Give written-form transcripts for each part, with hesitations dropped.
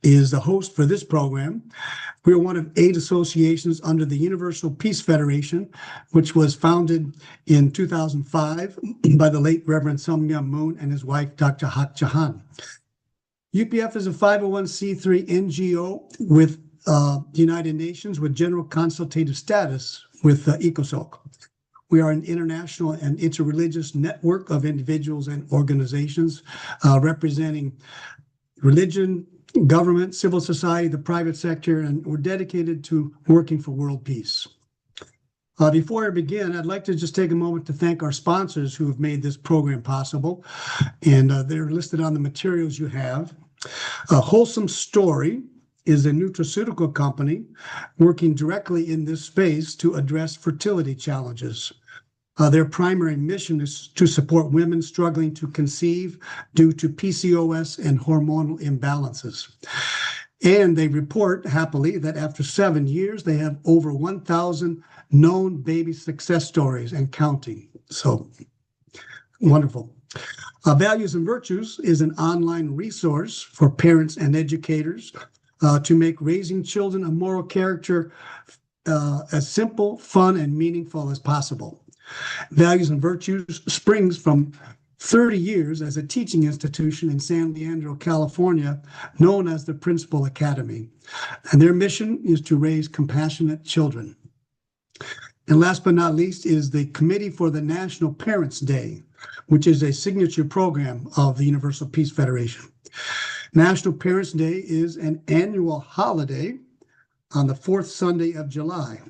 is the host for this program. We are one of 8 associations under the Universal Peace Federation, which was founded in 2005 by the late Reverend Sun Myung Moon and his wife, Dr. Hak Jahan. UPF is a 501c3 NGO with the United Nations with general consultative status with ECOSOC. We are an international and interreligious network of individuals and organizations representing religion, government, civil society, the private sector, and we're dedicated to working for world peace. Before I begin, I'd like to just take a moment to thank our sponsors who have made this program possible, and they're listed on the materials you have. Wholesome Story is a nutraceutical company working directly in this space to address fertility challenges. Their primary mission is to support women struggling to conceive due to PCOS and hormonal imbalances. And they report happily that after 7 years, they have over 1,000 known baby success stories and counting. So wonderful. Values and Virtues is an online resource for parents and educators to make raising children of moral character as simple, fun, and meaningful as possible. Values and Virtues springs from 30 years as a teaching institution in San Leandro, California, known as the Principal Academy. And their mission is to raise compassionate children. And last but not least is the Committee for the National Parents Day, which is a signature program of the Universal Peace Federation. National Parents Day is an annual holiday on the 4th Sunday of July.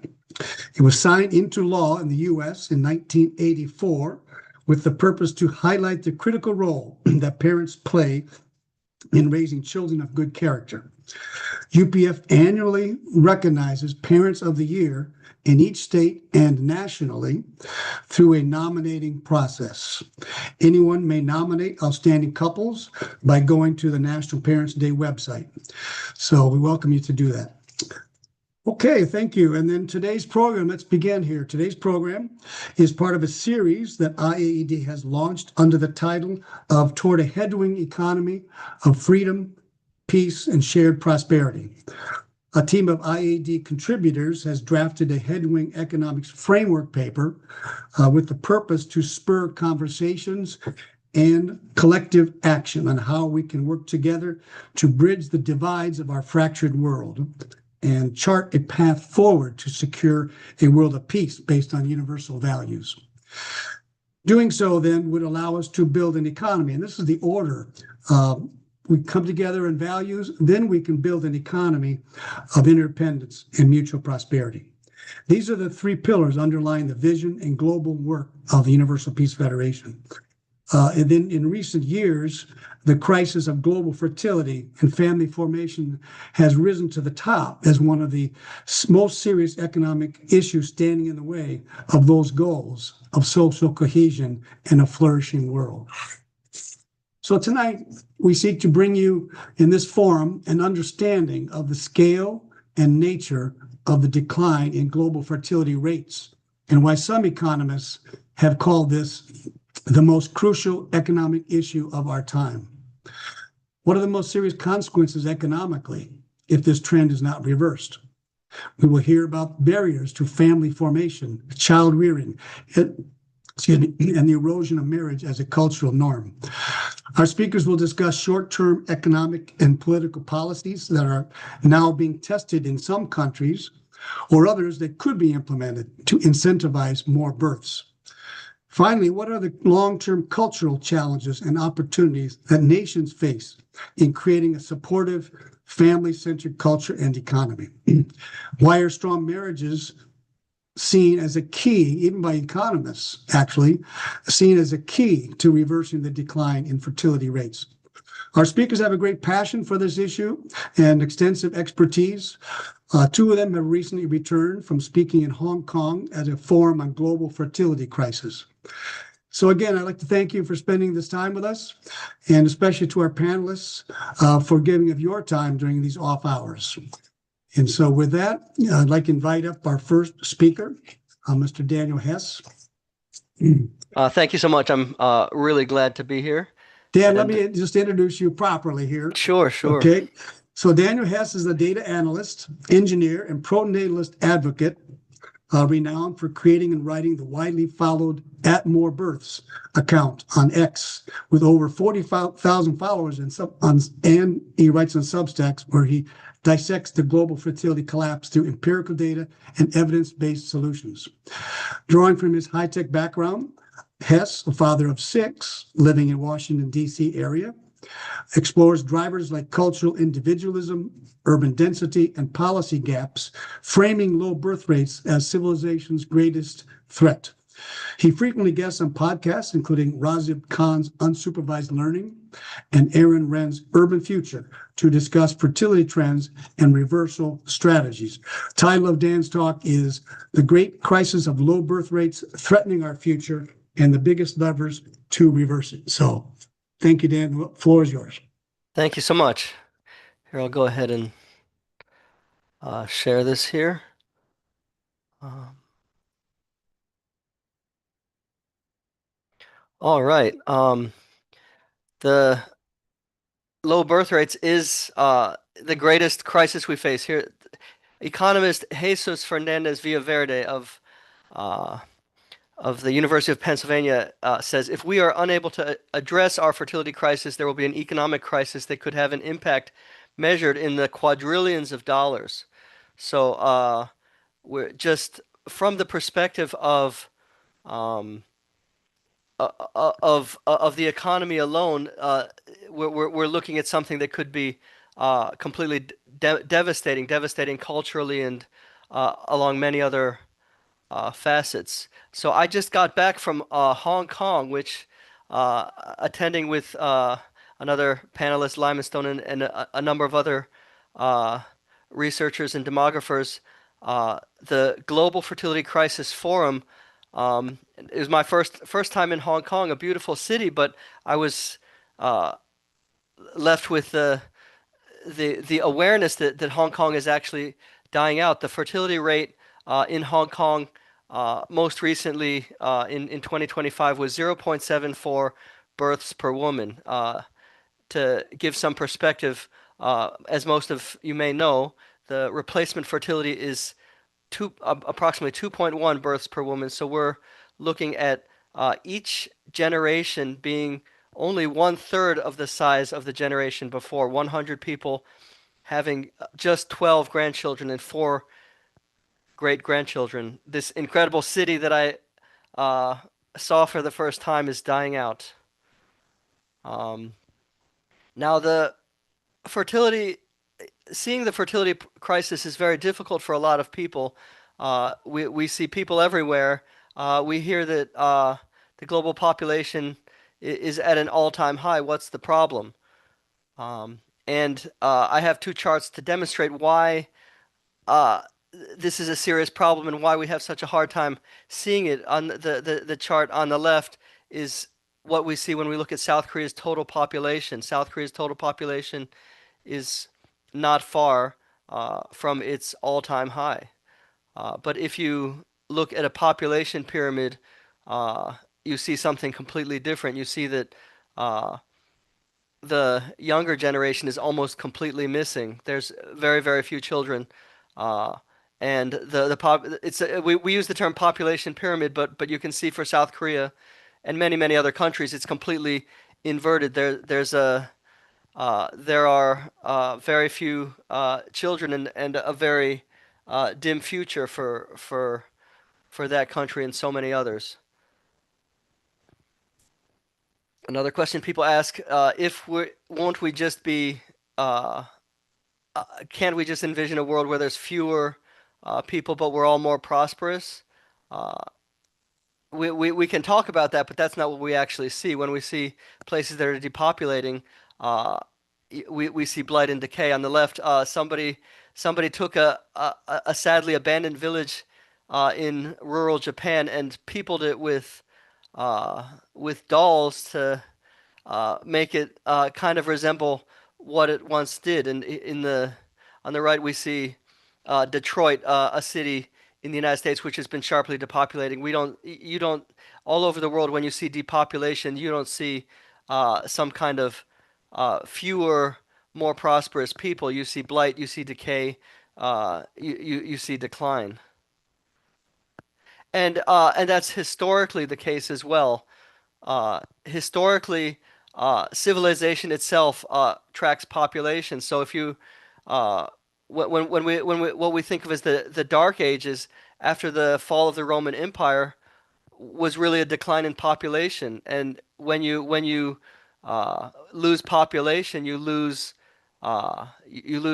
It was signed into law in the U.S. in 1984 with the purpose to highlight the critical role that parents play in raising children of good character. UPF annually recognizes Parents of the Year in each state and nationally through a nominating process. Anyone may nominate outstanding couples by going to the National Parents Day website. So we welcome you to do that. Okay, thank you. And then today's program, let's begin here. Today's program is part of a series that IAED has launched under the title of Toward a Headway Economy of Freedom, Peace, and Shared Prosperity. A team of IAED contributors has drafted a headway economics framework paper with the purpose to spur conversations and collective action on how we can work together to bridge the divides of our fractured world and chart a path forward to secure a world of peace based on universal values. Doing so then would allow us to build an economy, and this is the order. We come together in values, then we can build an economy of interdependence and mutual prosperity. These are the 3 pillars underlying the vision and global work of the Universal Peace Federation. And then in recent years, the crisis of global fertility and family formation has risen to the top as one of the most serious economic issues standing in the way of those goals of social cohesion and a flourishing world. So tonight, we seek to bring you in this forum an understanding of the scale and nature of the decline in global fertility rates and why some economists have called this the most crucial economic issue of our time. What are the most serious consequences economically if this trend is not reversed? We will hear about barriers to family formation, child rearing, and the erosion of marriage as a cultural norm. Our speakers will discuss short-term economic and political policies that are now being tested in some countries or others that could be implemented to incentivize more births. Finally, what are the long-term cultural challenges and opportunities that nations face in creating a supportive, family-centered culture and economy? Why are strong marriages seen as a key, even by economists, actually, seen as a key to reversing the decline in fertility rates? Our speakers have a great passion for this issue and extensive expertise. 2 of them have recently returned from speaking in Hong Kong at a forum on global fertility crisis. So again, I'd like to thank you for spending this time with us, and especially to our panelists for giving of your time during these off hours. And so with that, I'd like to invite up our first speaker, Mr. Daniel Hess. Thank you so much. I'm really glad to be here. Dan, let me just introduce you properly here. Sure. Okay. So Daniel Hess is a data analyst, engineer, and pronatalist advocate, renowned for creating and writing the widely followed At More Births account on X with over 40,000 followers, and he writes on Substacks where he dissects the global fertility collapse through empirical data and evidence-based solutions. Drawing from his high-tech background, Hess, a father of 6, living in Washington, D.C. area, explores drivers like cultural individualism, urban density, and policy gaps, framing low birth rates as civilization's greatest threat. He frequently guests on podcasts, including Razib Khan's Unsupervised Learning and Aaron Wren's Urban Future, to discuss fertility trends and reversal strategies. Title of Dan's talk is The Great Crisis of Low Birth Rates Threatening Our Future and the Biggest Levers to Reverse It. So thank you, Dan. The floor is yours. Thank you so much. Here, I'll go ahead and share this here. Um, all right. The low birth rates is the greatest crisis we face here. Economist Jesus Fernandez Villaverde uh, of the University of Pennsylvania says, if we are unable to address our fertility crisis, there will be an economic crisis that could have an impact measured in the quadrillions of dollars. So we're just from the perspective um, of the economy alone, we're looking at something that could be completely devastating culturally and along many other facets. So I just got back from Hong Kong, which attending with another panelist, Lyman Stone, and a number of other uh, researchers and demographers. The Global Fertility Crisis Forum. It was my first time in Hong Kong, a beautiful city, but I was uh, left with the awareness that Hong Kong is actually dying out. The fertility rate in Hong Kong most recently in 2025 was 0.74 births per woman. To give some perspective, as most of you may know, the replacement fertility is approximately 2.1 births per woman. So we're looking at each generation being only 1/3 of the size of the generation before. 100 people having just 12 grandchildren and 4 great-grandchildren. This incredible city that I uh, saw for the first time is dying out. Um, Now the fertility seeing the fertility crisis is very difficult for a lot of people. We see people everywhere. We hear that the global population is at an all-time high. What's the problem? And I have 2 charts to demonstrate why uh, this is a serious problem and why we have such a hard time seeing it. On the chart on the left is what we see when we look at South Korea's total population. South Korea's total population is not far from its all-time high. But if you look at a population pyramid, you see something completely different. You see that the younger generation is almost completely missing. There's very, very few children, uh, and the pop. We use the term population pyramid, but you can see for South Korea and many other countries, it's completely inverted. There are very few children and a very dim future for that country and so many others. Another question people ask, if we won't we just be can't we just envision a world where there's fewer people but we're all more prosperous? Uh, we can talk about that, but that's not what we actually see. When we see places that are depopulating, uh, we see blight and decay. On the left, somebody took a sadly abandoned village in rural Japan and peopled it with dolls to make it kind of resemble what it once did. And on the right, we see Detroit, a city in the United States which has been sharply depopulating. You don't, all over the world, when you see depopulation, you don't see some kind of fewer more prosperous people, you see blight, you see decay, you see decline. And that's historically the case as well. Historically, civilization itself tracks population. So if you uh, when we what we think of as the Dark Ages after the fall of the Roman Empire was really a decline in population. And when you lose population, you lose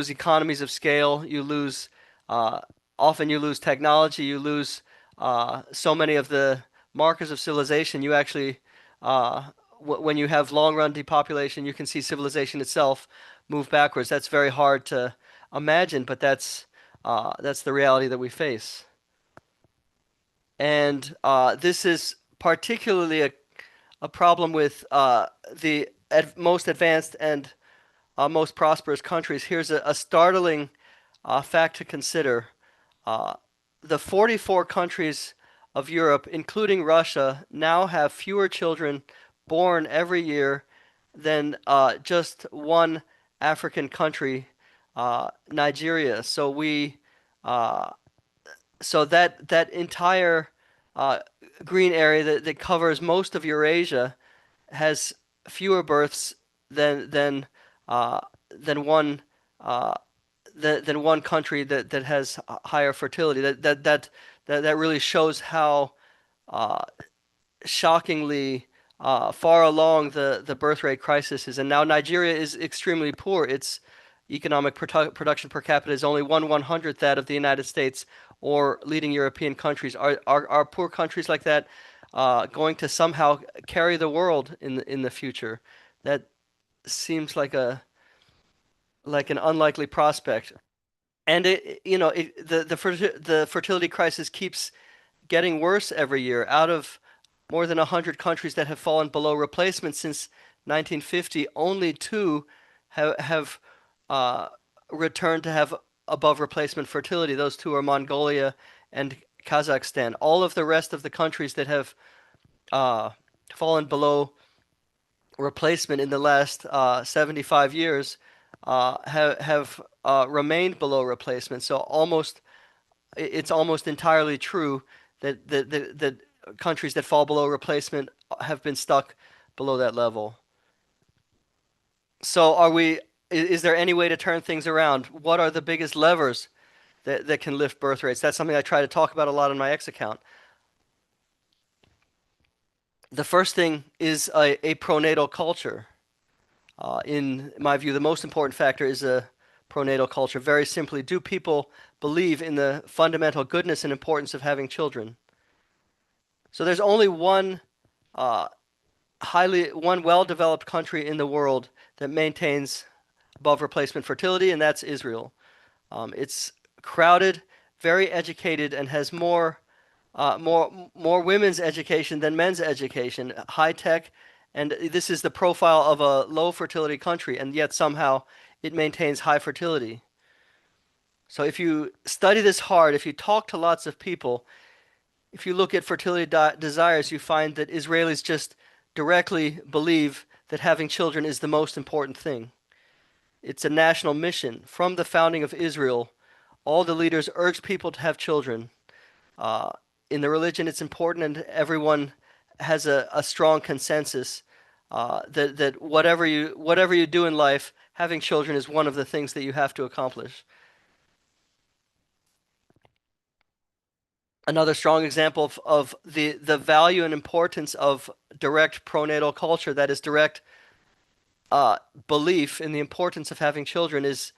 economies of scale. You lose uh, often you lose technology. You lose so many of the markers of civilization. You actually when you have long run depopulation, you can see civilization itself move backwards. That's very hard to imagine, but that's the reality that we face. And this is particularly a problem with the ad most advanced and most prosperous countries. Here's a startling fact to consider. Uh, the 44 countries of Europe, including Russia, now have fewer children born every year than just one African country, Nigeria. Uh, so that entire uh, green area that covers most of Eurasia has fewer births than than uh, than one uh, than one country that has higher fertility. That really shows how uh, shockingly far along the birth rate crisis is. And now Nigeria is extremely poor. Its economic production per capita is only 1/100th that of the United States or leading European countries. Are poor countries like that going to somehow carry the world in the future? That seems like an unlikely prospect. And the fertility crisis keeps getting worse every year. Out of more than 100 countries that have fallen below replacement since 1950, only two have uh, returned to have above replacement fertility. Those two are Mongolia and Kazakhstan. All of the rest of the countries that have uh, fallen below replacement in the last 75 years have remained below replacement. So it's almost entirely true that countries that fall below replacement have been stuck below that level. So is there any way to turn things around? What are the biggest levers that can lift birth rates? That's something I try to talk about a lot on my X account. The first thing is a pronatal culture. In my view, the most important factor is a pronatal culture. Very simply, do people believe in the fundamental goodness and importance of having children? So there's only uh, one well-developed country in the world that maintains above replacement fertility, and that's Israel. It's crowded, very educated, and has more women's education than men's education, high tech, and this is the profile of a low fertility country, and yet somehow it maintains high fertility. So if you study this hard, if you talk to lots of people, if you look at fertility desires, you find that Israelis just directly believe that having children is the most important thing. It's a national mission. From the founding of Israel, all the leaders urged people to have children. Uh, in the religion, it's important, and everyone has a strong consensus that whatever you do in life, having children is one of the things that you have to accomplish. Another strong example of the value and importance of direct pronatal culture, that is direct uh, belief in the importance of having children, is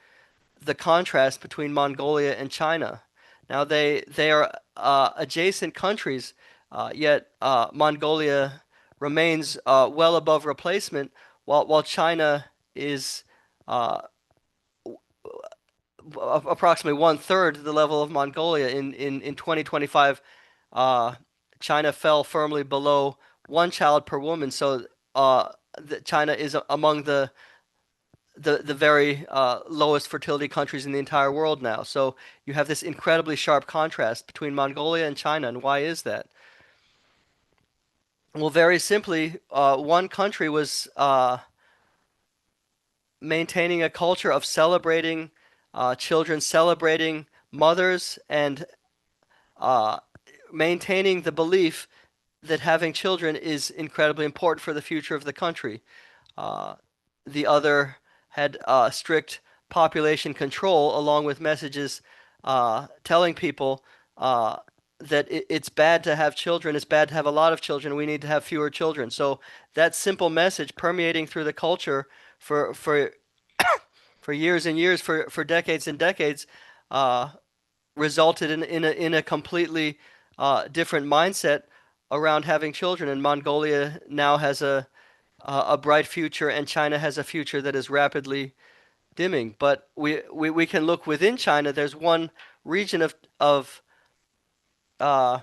the contrast between Mongolia and China. Now they are adjacent countries, yet Mongolia remains well above replacement, while China is uh, approximately one third the level of Mongolia. In 2025, uh, China fell firmly below one child per woman. So China is among the very lowest fertility countries in the entire world now. So you have this incredibly sharp contrast between Mongolia and China. And why is that? Well, very simply, one country was maintaining a culture of celebrating children, celebrating mothers, and uh, maintaining the belief that having children is incredibly important for the future of the country. Uh, the other had strict population control, along with messages telling people uh, that it's bad to have children, it's bad to have a lot of children, we need to have fewer children. So that simple message permeating through the culture for years and years, for decades and decades, uh, resulted in a completely different mindset around having children. And Mongolia now has a bright future, and China has a future that is rapidly dimming. But we can look within China. There's one region uh,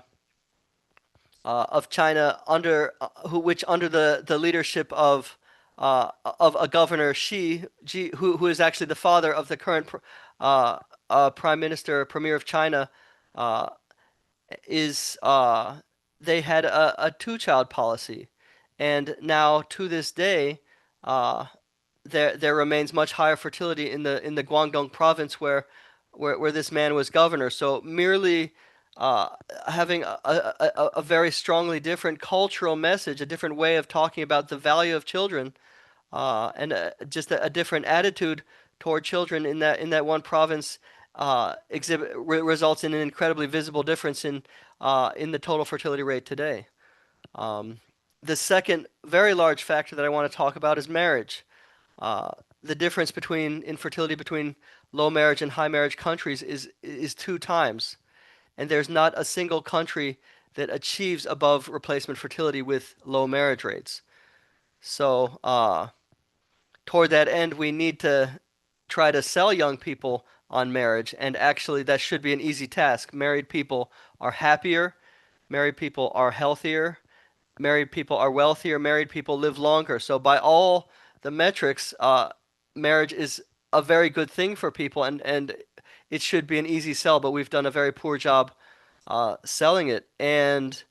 of China which under the leadership of a governor who is actually the father of the current prime minister premier of China, uh, is they had a two-child policy, and now to this day, uh, there remains much higher fertility in the Guangdong province where this man was governor. So merely uh, having a very strongly different cultural message, a different way of talking about the value of children, and just a different attitude toward children in that one province results in an incredibly visible difference in the total fertility rate today. Um, the second very large factor that I want to talk about is marriage. Uh, the difference between infertility between low marriage and high marriage countries is two times, and there's not a single country that achieves above replacement fertility with low marriage rates. So, toward that end, we need to try to sell young people on marriage, and actually, that should be an easy task. Married people are happier, married people are healthier, married people are wealthier, married people live longer. So, by all the metrics, marriage is a very good thing for people, and it should be an easy sell, but we've done a very poor job selling it. And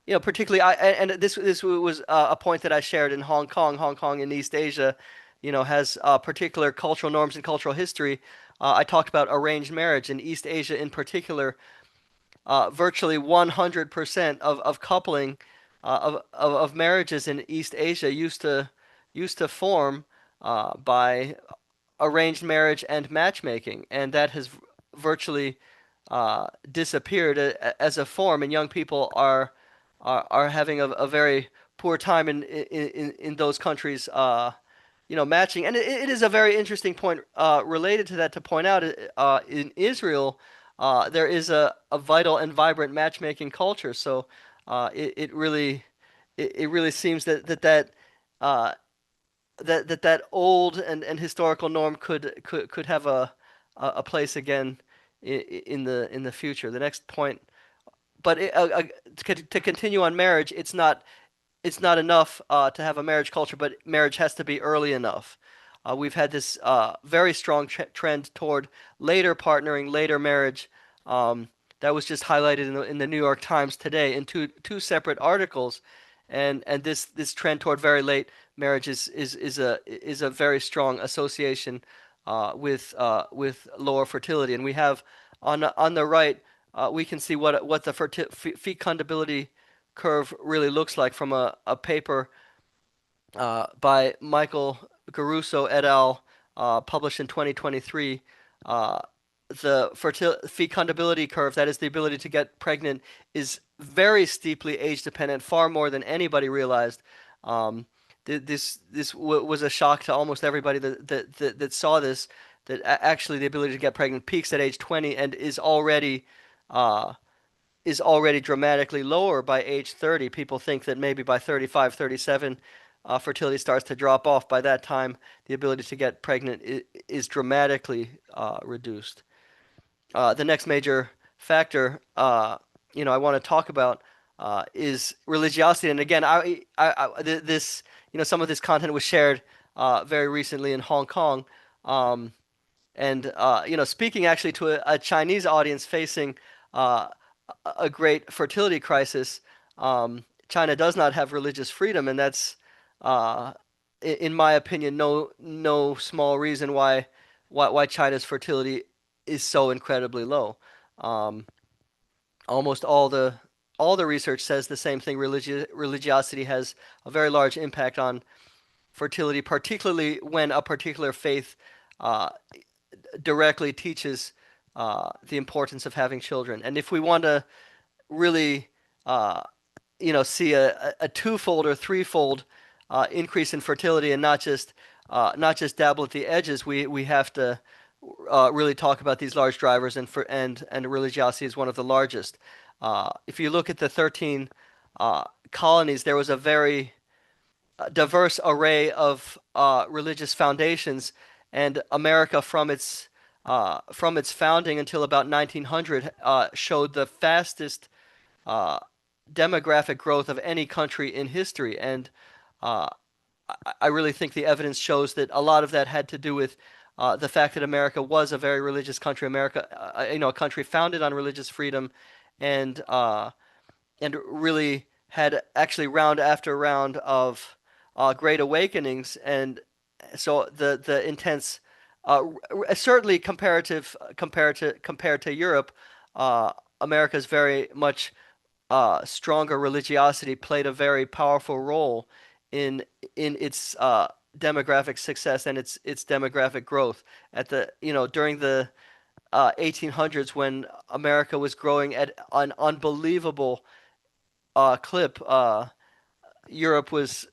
particularly and this was a point that I shared in Hong Kong. Hong Kong in East Asia, has particular cultural norms and cultural history. I talked about arranged marriage in East Asia in particular. Virtually 100% of coupling of marriages in East Asia used to form by arranged marriage and matchmaking, and that has virtually disappeared as a form, and young people are having a very poor time in those countries, matching. And it is a very interesting point related to that to point out. In Israel, there is a vital and vibrant matchmaking culture. So it really seems uh, that old and historical norm could have a place again in the future. The next point, but to continue on marriage, it's not enough to have a marriage culture, but marriage has to be early enough. We've had this very strong trend toward later partnering, later marriage. Um, that was just highlighted in the New York Times today in two separate articles, and this trend toward very late marriage is a very strong association with lower fertility. And we have on the right, we can see what the fecundability curve really looks like from a paper by Michael Garuso et al., published in 2023. Uh, the fecundability curve, that is the ability to get pregnant, is very steeply age dependent, far more than anybody realized. Um, was a shock to almost everybody that saw this. That actually the ability to get pregnant peaks at age 20 and uh, is already dramatically lower by age 30. People think that maybe by 35, 37, fertility starts to drop off. By that time, the ability to get pregnant is dramatically reduced. The next major factor, I want to talk about is religiosity. And again, this, some of this content was shared very recently in Hong Kong. Um, and speaking actually to a Chinese audience facing uh, a great fertility crisis, China does not have religious freedom, and that's uh, in my opinion, no small reason why China's fertility is so incredibly low. Um, almost all the research says the same thing. Religiosity has a very large impact on fertility, particularly when a particular faith uh, directly teaches the importance of having children. And if we want to really uh, see a twofold or threefold increase in fertility and not just dabble at the edges. We have to really talk about these large drivers, and religiosity is one of the largest. If you look at the 13 colonies, there was a very diverse array of religious foundations, and America from its founding until about 1900 showed the fastest uh, demographic growth of any country in history. And uh, I really think the evidence shows that a lot of that had to do with the fact that America was a very religious country. America, a country founded on religious freedom, and really had actually round after round of great awakenings, and so the intense, certainly compared to Europe, America's very much stronger religiosity played a very powerful role in its demographic success and its demographic growth at the during the 1800s, when America was growing at an unbelievable clip. Europe was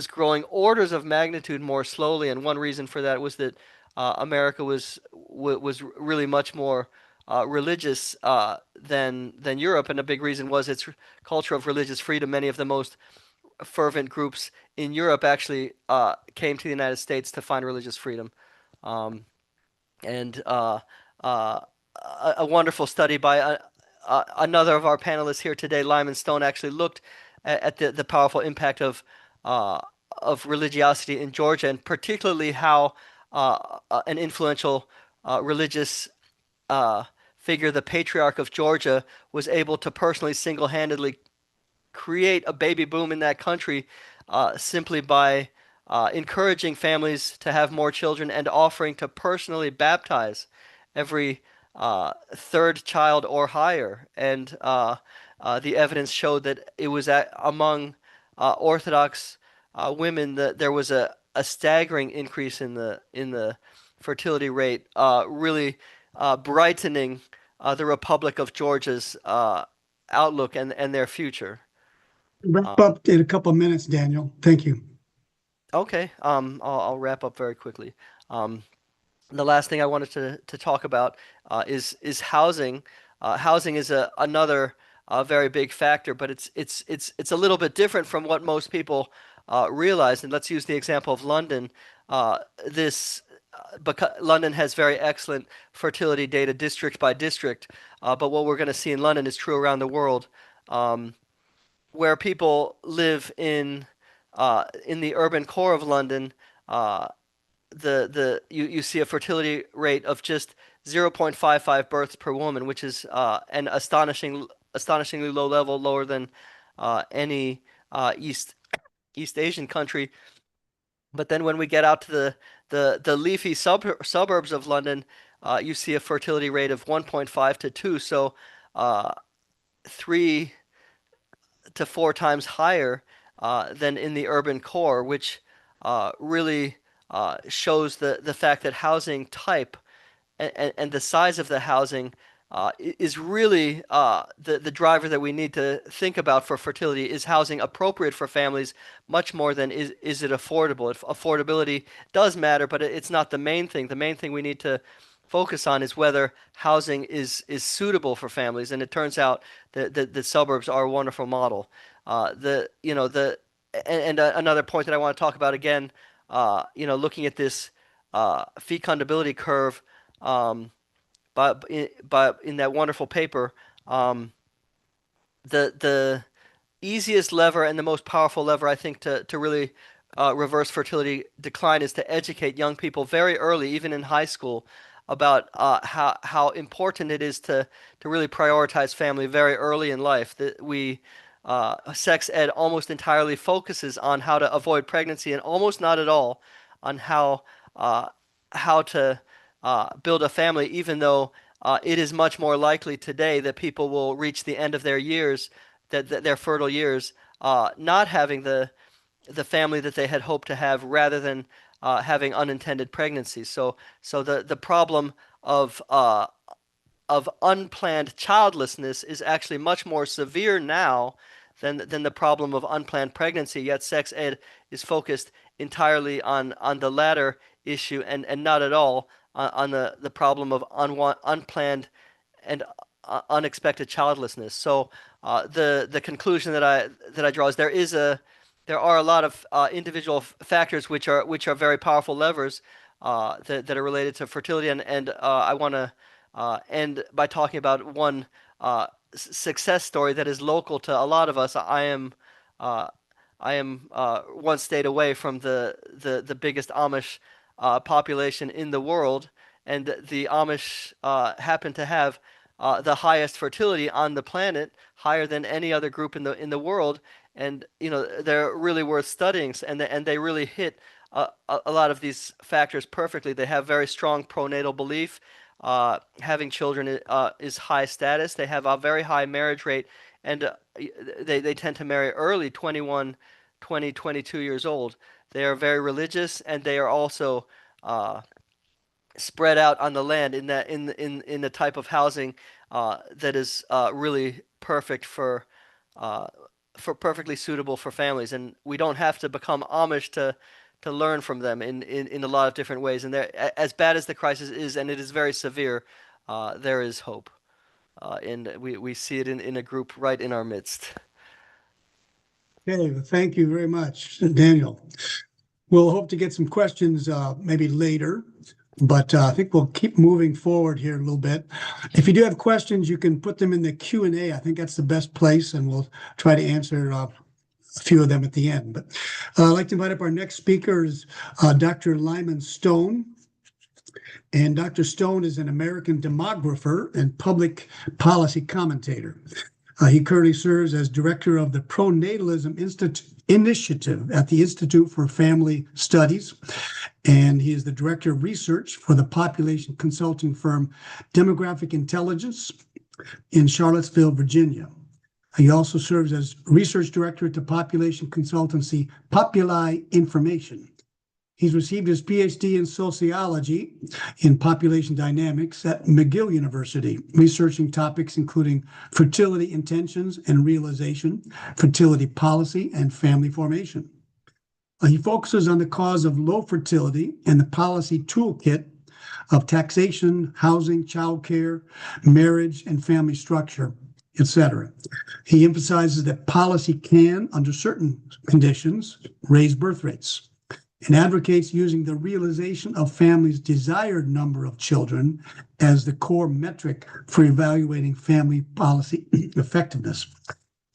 growing orders of magnitude more slowly, and one reason for that was that America was really much more religious than Europe, and a big reason was its culture of religious freedom. Many of the most fervent groups in Europe actually came to the United States to find religious freedom. Um, and uh, a wonderful study by another of our panelists here today, Lyman Stone, actually looked at the powerful impact uh, of religiosity in Georgia, and particularly how an influential religious uh, figure, the Patriarch of Georgia, was able to personally, single-handedly create a baby boom in that country simply by encouraging families to have more children and offering to personally baptize every third child or higher. And the evidence showed that it was among Orthodox women that there was a staggering increase in the fertility rate, really brightening the Republic of Georgia's outlook and their future. Wrap Um, up in a couple of minutes, Daniel. Thank you. okay, I'll wrap up very quickly. Um, the last thing I wanted to talk about is housing. Housing is another very big factor, but it's a little bit different from what most people realize. And let's use the example of London. This because London has very excellent fertility data district by district, but what we're going to see in London is true around the world. Um, where people live in the urban core of London, uh, you see a fertility rate of just 0.55 births per woman, which is an astonishingly low level, lower than any East Asian country. But then when we get out to the leafy suburbs of London, you see a fertility rate of 1.5 to 2, so uh, 3 to 4 times higher than in the urban core, which really shows the fact that housing type and the size of the housing is really the driver that we need to think about for fertility. Is housing appropriate for families much more than is it affordable? If affordability does matter, but it's not the main thing. The main thing we need to focus on is whether housing is suitable for families, and it turns out that the suburbs are a wonderful model. The you know the and Another point that I want to talk about again, looking at this fecundability curve, um, but in that wonderful paper, um, the easiest lever and the most powerful lever, I think, to really reverse fertility decline is to educate young people very early, even in high school, about how important it is to really prioritize family very early in life. That we sex ed almost entirely focuses on how to avoid pregnancy and almost not at all on uh, how to build a family, even though it is much more likely today that people will reach the end of their years, that their fertile years, not having the family that they had hoped to have, rather than having unintended pregnancies. So the problem of uh, of unplanned childlessness is actually much more severe now than the problem of unplanned pregnancy. Yet sex ed is focused entirely on the latter issue, and not at all on the problem of unplanned and unexpected childlessness. So the conclusion that I draw is there are a lot of individual factors which are very powerful levers that are related to fertility, and I want to end by talking about one success story that is local to a lot of us. Uh, I am 1 state away from the biggest Amish population in the world, and the Amish happen to have the highest fertility on the planet, higher than any other group in the world. And they're really worth studying, and they really hit a lot of these factors perfectly. They have very strong pronatal belief. Having children is high status. They have a very high marriage rate, and they tend to marry early, 21, 20, 22 years old. They are very religious, and they are also uh, spread out on the land in the type of housing that is really perfect uh, for perfectly suitable for families. And we don't have to become Amish to learn from them in a lot of different ways. And as bad as the crisis is, and it is very severe, there is hope. And we see it in a group right in our midst. Okay, well, thank you very much, Daniel. We'll hope to get some questions maybe later, but I think we'll keep moving forward here a little bit. If you do have questions, you can put them in the Q&A. I think that's the best place, and we'll try to answer a few of them at the end. But I'd like to invite up our next speaker is Dr. Lyman Stone. And Dr. Stone is an American demographer and public policy commentator. He currently serves as director of the Pronatalism Initiative at the Institute for Family Studies, and he is the director of research for the population consulting firm Demographic Intelligence in Charlottesville, Virginia. He also serves as research director at the population consultancy Populi Information. He's received his PhD in sociology in population dynamics at McGill University, researching topics including fertility intentions and realization, fertility policy, and family formation. He focuses on the cause of low fertility and the policy toolkit of taxation, housing, childcare, marriage, and family structure, etc. He emphasizes that policy can, under certain conditions, raise birth rates, and advocates using the realization of families' desired number of children as the core metric for evaluating family policy effectiveness.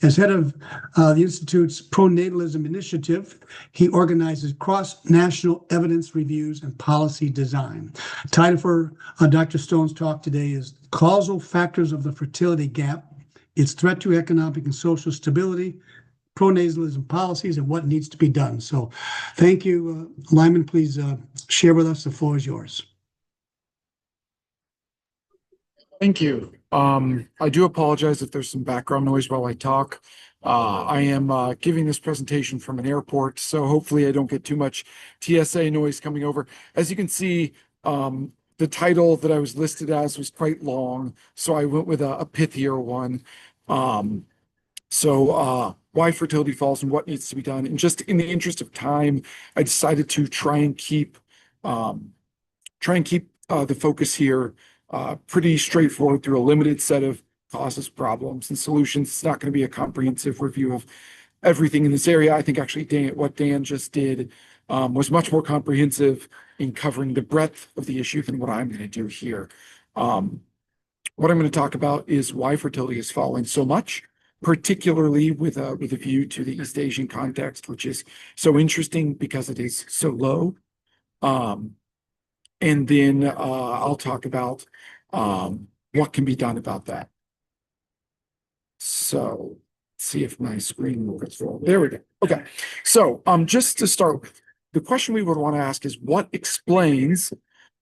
As head of the Institute's Pronatalism Initiative, he organizes cross-national evidence reviews and policy design. Title for Dr. Stone's talk today is Causal Factors of the Fertility Gap, Its Threat to Economic and Social Stability, Pronatalism Policies, and What Needs to be Done. So thank you. Lyman, please share with us. The floor is yours. Thank you. I do apologize if there's some background noise while I talk. I am giving this presentation from an airport, so hopefully I don't get too much TSA noise coming over. As you can see, the title that I was listed as was quite long, so I went with a pithier one. Why fertility falls and what needs to be done. And just in the interest of time, I decided to try and keep the focus here pretty straightforward through a limited set of causes, problems, and solutions. It's not going to be a comprehensive review of everything in this area. I think actually what Dan just did was much more comprehensive in covering the breadth of the issue than what I'm going to do here. What I'm going to talk about is why fertility is falling so much, particularly with a view to the East Asian context, which is so interesting because it is so low. And then I'll talk about what can be done about that. So see if my screen will get full. There we go. Okay. So just to start with, the question we would want to ask is what explains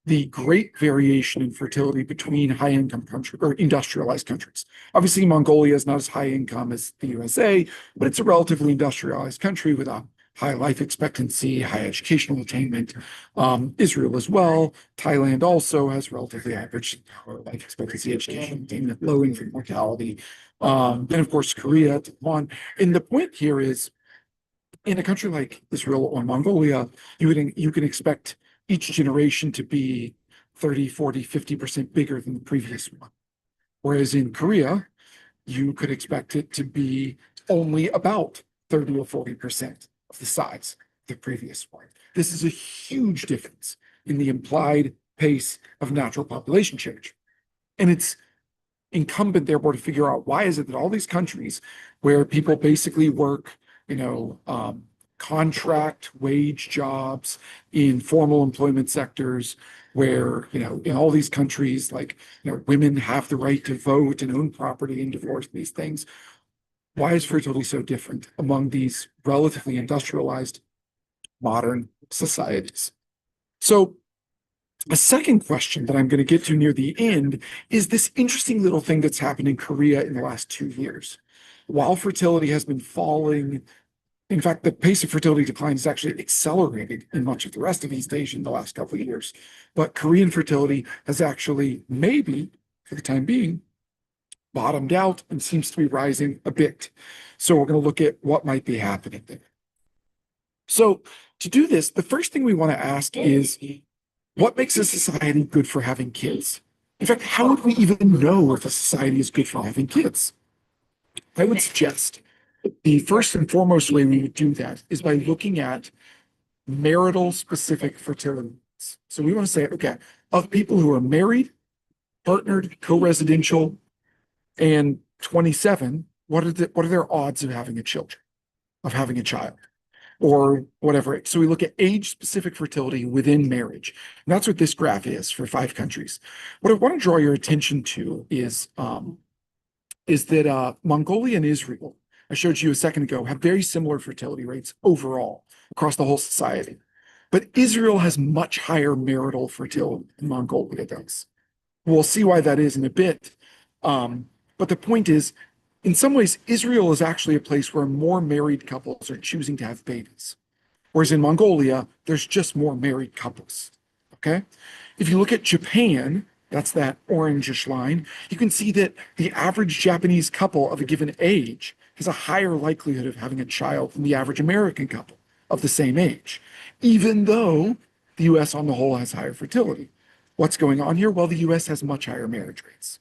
the great variation in fertility between high income countries or industrialized countries? Obviously, Mongolia is not as high income as the USA, but it's a relatively industrialized country with a high life expectancy, high educational attainment. Israel as well. Thailand also has relatively average life expectancy, education attainment, low infant mortality. Then, of course, Korea, Taiwan. And the point here is, in a country like Israel or Mongolia, you can expect each generation to be 30, 40, 50% bigger than the previous one. Whereas in Korea, you could expect it to be only about 30 or 40% of the size of the previous one. This is a huge difference in the implied pace of natural population change. And it's incumbent, therefore, to figure out why is it that all these countries where people basically work, contract wage jobs in formal employment sectors, where, in all these countries, women have the right to vote and own property and divorce, these things. Why is fertility so different among these relatively industrialized modern societies? So a second question that I'm going to get to near the end is this interesting little thing that's happened in Korea in the last 2 years. While fertility has been falling, in fact, the pace of fertility decline has actually accelerated in much of the rest of East Asia in the last couple of years. But Korean fertility has actually, maybe for the time being, bottomed out and seems to be rising a bit. So we're going to look at what might be happening there. So to do this, the first thing we want to ask is, what makes a society good for having kids? In fact, how would we even know if a society is good for having kids? I would suggest the first and foremost way we would do that is by looking at marital specific fertility rates. So we want to say, okay, of people who are married, partnered, co-residential, and 27, what are their odds of having a child? Or whatever. So we look at age-specific fertility within marriage. And that's what this graph is for 5 countries. What I want to draw your attention to is that Mongolia and Israel, I showed you a second ago, have very similar fertility rates overall across the whole society. But Israel has much higher marital fertility than Mongolia does. We'll see why that is in a bit. But the point is, in some ways, Israel is actually a place where more married couples are choosing to have babies. Whereas in Mongolia, there's just more married couples. Okay? If you look at Japan, that's that orangish line, you can see that the average Japanese couple of a given age has a higher likelihood of having a child than the average American couple of the same age, even though the US on the whole has higher fertility. What's going on here? Well, the US has much higher marriage rates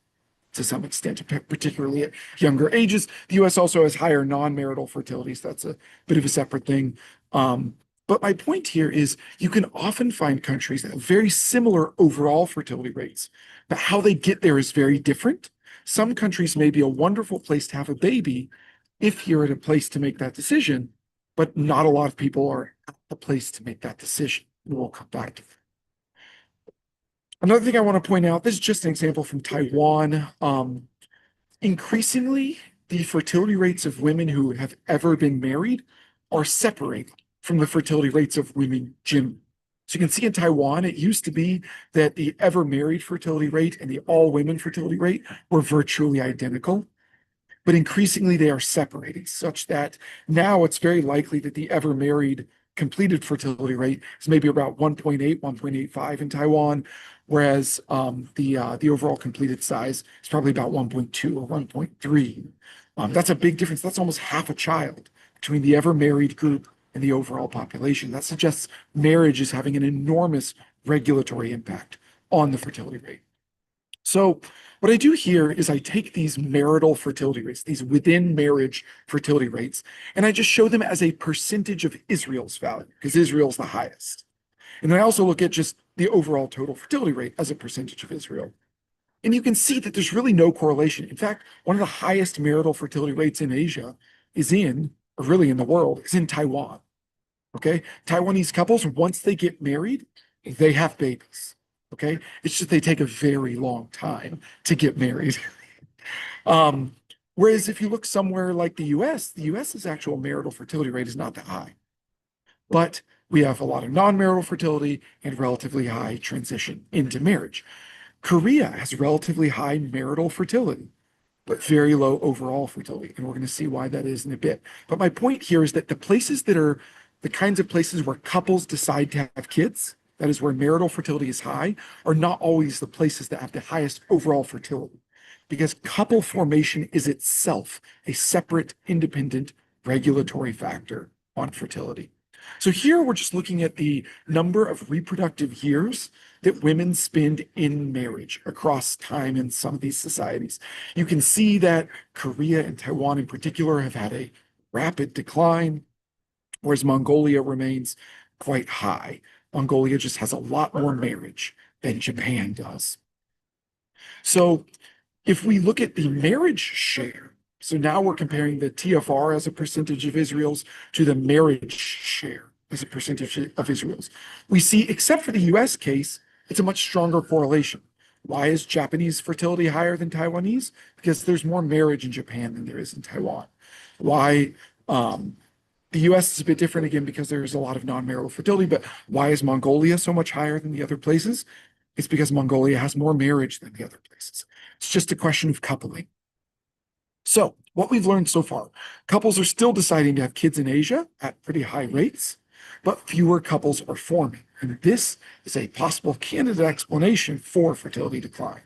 to some extent, particularly at younger ages. The US also has higher non-marital fertility, so that's a bit of a separate thing. But my point here is you can often find countries that have very similar overall fertility rates, but how they get there is very different. Some countries may be a wonderful place to have a baby if you're at a place to make that decision, but not a lot of people are at the place to make that decision. We'll come back to that. Another thing I want to point out, this is just an example from Taiwan. Increasingly, the fertility rates of women who have ever been married are separated from the fertility rates of women generally. So you can see in Taiwan, it used to be that the ever married fertility rate and the all women fertility rate were virtually identical. But increasingly, they are separated such that now it's very likely that the ever married completed fertility rate is maybe about 1.8, 1.85 in Taiwan, whereas the overall completed size is probably about 1.2 or 1.3. That's a big difference. That's almost half a child between the ever married group and the overall population. That suggests marriage is having an enormous regulatory impact on the fertility rate. So what I do here is I take these marital fertility rates, these within marriage fertility rates, and I just show them as a percentage of Israel's value, because Israel's the highest. And then I also look at just the overall total fertility rate as a percentage of Israel. And you can see that there's really no correlation. In fact, one of the highest marital fertility rates in Asia or really in the world, is in Taiwan. Okay? Taiwanese couples, once they get married, they have babies. Okay? It's just they take a very long time to get married. Whereas if you look somewhere like the US's actual marital fertility rate is not that high. But we have a lot of non-marital fertility and relatively high transition into marriage. Korea has relatively high marital fertility, but very low overall fertility. And we're going to see why that is in a bit. But my point here is that the places that are the kinds of places where couples decide to have kids, that is where marital fertility is high, are not always the places that have the highest overall fertility. Because couple formation is itself a separate, independent regulatory factor on fertility. So here we're just looking at the number of reproductive years that women spend in marriage across time in some of these societies. You can see that Korea and Taiwan in particular have had a rapid decline, whereas Mongolia remains quite high. Mongolia just has a lot more marriage than Japan does. So if we look at the marriage share, so now we're comparing the TFR as a percentage of Israel's to the marriage share as a percentage of Israel's. We see, except for the US case, it's a much stronger correlation. Why is Japanese fertility higher than Taiwanese? Because there's more marriage in Japan than there is in Taiwan. Why? The US is a bit different again because there's a lot of non-marital fertility, but why is Mongolia so much higher than the other places? It's because Mongolia has more marriage than the other places. It's just a question of coupling. So what we've learned so far, couples are still deciding to have kids in Asia at pretty high rates, but fewer couples are forming. And this is a possible candidate explanation for fertility decline.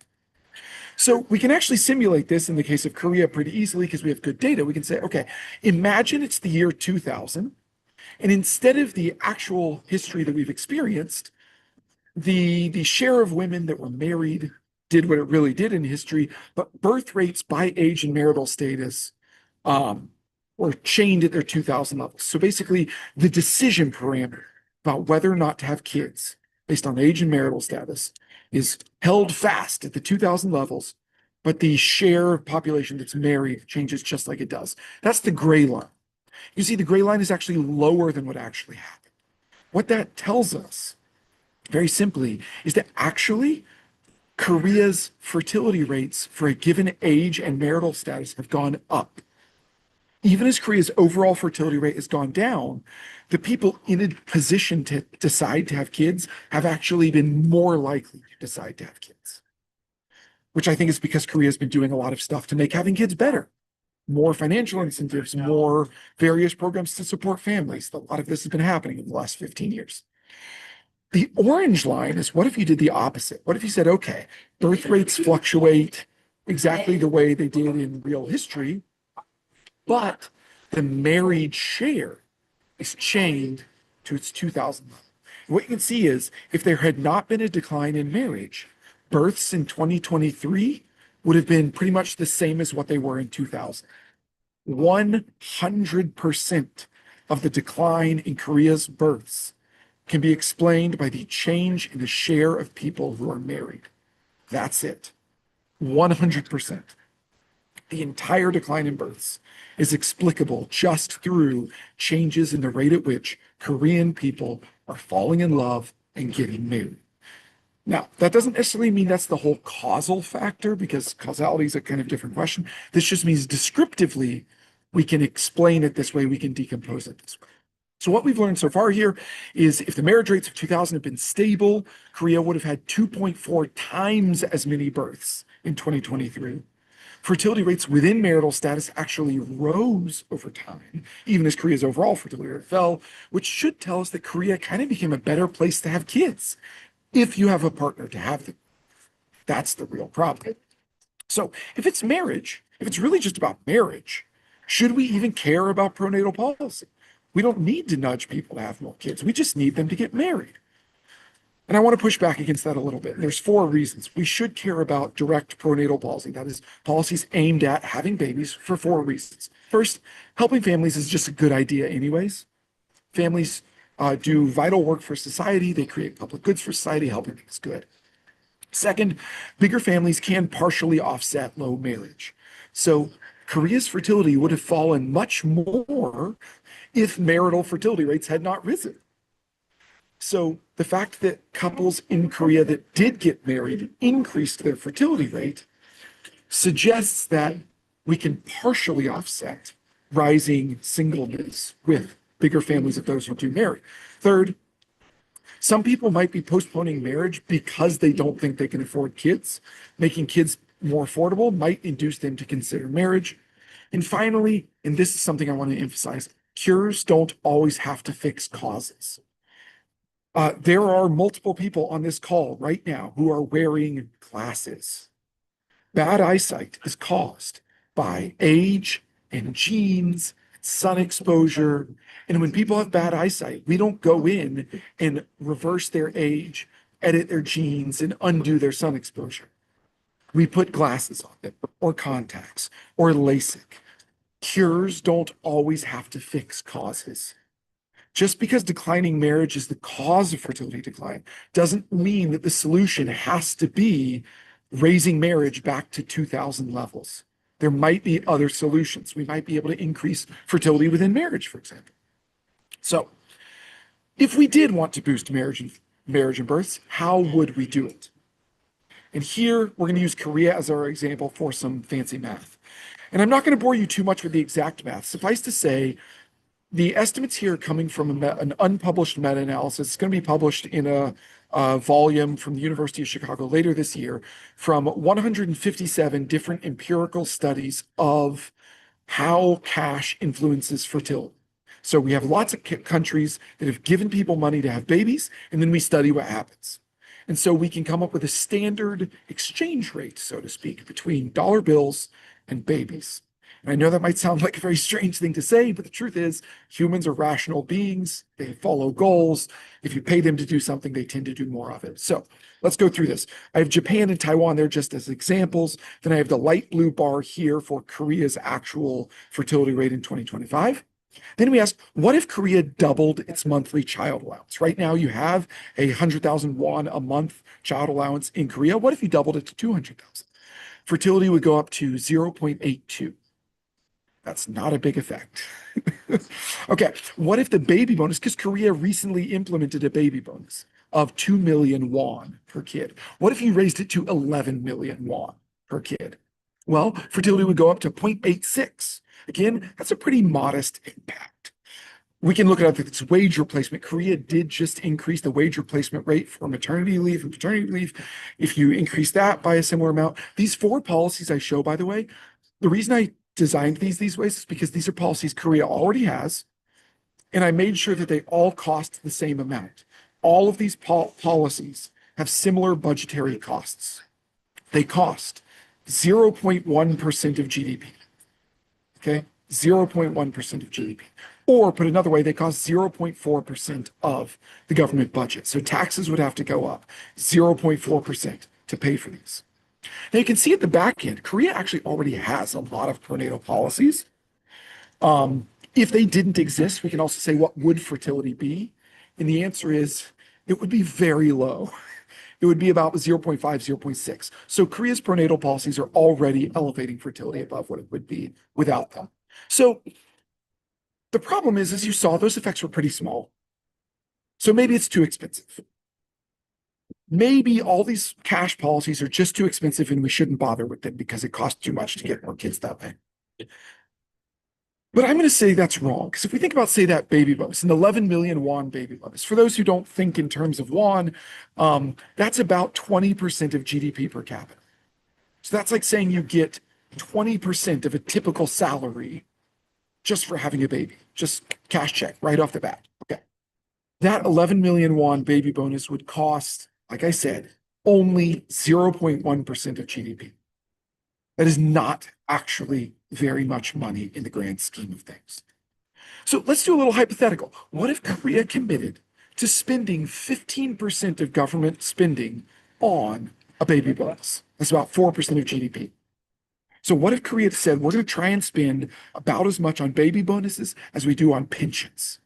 So we can actually simulate this in the case of Korea pretty easily because we have good data. We can say, okay, imagine it's the year 2000, and instead of the actual history that we've experienced, the share of women that were married did what it really did in history, but birth rates by age and marital status were chained at their 2000 levels. So basically, the decision parameter about whether or not to have kids based on age and marital status is held fast at the 2000 levels, but the share of population that's married changes just like it does. That's the gray line. You see, the gray line is actually lower than what actually happened. What that tells us, very simply, is that actually Korea's fertility rates for a given age and marital status have gone up. Even as Korea's overall fertility rate has gone down, the people in a position to decide to have kids have actually been more likely to decide to have kids, which I think is because Korea has been doing a lot of stuff to make having kids better. More financial incentives, more various programs to support families. A lot of this has been happening in the last 15 years. The orange line is what if you did the opposite? What if you said, okay, birth rates fluctuate exactly the way they did in real history, but the married share is chained to its 2000 level. What you can see is if there had not been a decline in marriage, births in 2023 would have been pretty much the same as what they were in 2000. 100% of the decline in Korea's births can be explained by the change in the share of people who are married. That's it. 100%. The entire decline in births is explicable just through changes in the rate at which Korean people are falling in love and getting married. Now, that doesn't necessarily mean that's the whole causal factor because causality is a kind of different question. This just means descriptively, we can explain it this way, we can decompose it this way. So what we've learned so far here is if the marriage rates of 2000 have been stable, Korea would have had 2.4 times as many births in 2023. Fertility rates within marital status actually rose over time, even as Korea's overall fertility rate fell, which should tell us that Korea kind of became a better place to have kids if you have a partner to have them. That's the real problem. So if it's marriage, if it's really just about marriage, should we even care about pronatal policy? We don't need to nudge people to have more kids. We just need them to get married. And I want to push back against that a little bit. There's 4 reasons. We should care about direct pronatal policy. That is, policies aimed at having babies for 4 reasons. First, helping families is just a good idea anyways. Families do vital work for society. They create public goods for society. Helping them is good. Second, bigger families can partially offset low marriage. So Korea's fertility would have fallen much more if marital fertility rates had not risen. So the fact that couples in Korea that did get married increased their fertility rate suggests that we can partially offset rising singleness with bigger families of those who do marry. Third, some people might be postponing marriage because they don't think they can afford kids. Making kids more affordable might induce them to consider marriage. And finally, and this is something I want to emphasize, cures don't always have to fix causes. There are multiple people on this call right now who are wearing glasses. Bad eyesight is caused by age and genes, sun exposure. And when people have bad eyesight, we don't go in and reverse their age, edit their genes, and undo their sun exposure. We put glasses on them, or contacts, or LASIK. Cures don't always have to fix causes. Just because declining marriage is the cause of fertility decline doesn't mean that the solution has to be raising marriage back to 2000 levels. There might be other solutions. We might be able to increase fertility within marriage, for example. So if we did want to boost marriage and births, how would we do it? And here we're going to use Korea as our example for some fancy math. And I'm not going to bore you too much with the exact math. Suffice to say, the estimates here are coming from an unpublished meta-analysis. It's going to be published in a volume from the University of Chicago later this year from 157 different empirical studies of how cash influences fertility. So we have lots of countries that have given people money to have babies, and then we study what happens. And so we can come up with a standard exchange rate, so to speak, between dollar bills and babies. And I know that might sound like a very strange thing to say, but the truth is humans are rational beings. They follow goals. If you pay them to do something, they tend to do more of it. So let's go through this. I have Japan and Taiwan there just as examples. Then I have the light blue bar here for Korea's actual fertility rate in 2025. Then we ask, what if Korea doubled its monthly child allowance? Right now, you have 100,000 won a month child allowance in Korea. What if you doubled it to 200,000? Fertility would go up to 0.82. That's not a big effect. Okay, what if the baby bonus, because Korea recently implemented a baby bonus of 2 million won per kid. What if you raised it to 11 million won per kid? Well, fertility would go up to 0.86. Again, that's a pretty modest impact. We can look at its wage replacement. Korea did just increase the wage replacement rate for maternity leave and paternity leave. If you increase that by a similar amount, these four policies I show, by the way, the reason I designed these ways is because these are policies Korea already has, and I made sure that they all cost the same amount. All of these policies have similar budgetary costs. They cost 0.1% of GDP. Okay, 0.1% of GDP. Or put another way, they cost 0.4% of the government budget. So taxes would have to go up 0.4% to pay for these. Now you can see at the back end, Korea actually already has a lot of prenatal policies. If they didn't exist, we can also say, what would fertility be? And the answer is, it would be very low. It would be about 0.5, 0.6. So Korea's prenatal policies are already elevating fertility above what it would be without them. So the problem is, as you saw, those effects were pretty small. So maybe it's too expensive. Maybe all these cash policies are just too expensive and we shouldn't bother with them because it costs too much to get more kids that way. But I'm going to say that's wrong. Because if we think about, say, that baby bonus, an 11 million won baby bonus, for those who don't think in terms of won, that's about 20% of GDP per capita. So that's like saying you get 20% of a typical salary just for having a baby, just cash check right off the bat. Okay. That 11 million won baby bonus would cost, like I said, only 0.1% of GDP. That is not actually very much money in the grand scheme of things. So let's do a little hypothetical. What if Korea committed to spending 15% of government spending on a baby bonus? That's about 4% of GDP. So what if Korea said, we're going to try and spend about as much on baby bonuses as we do on pensions?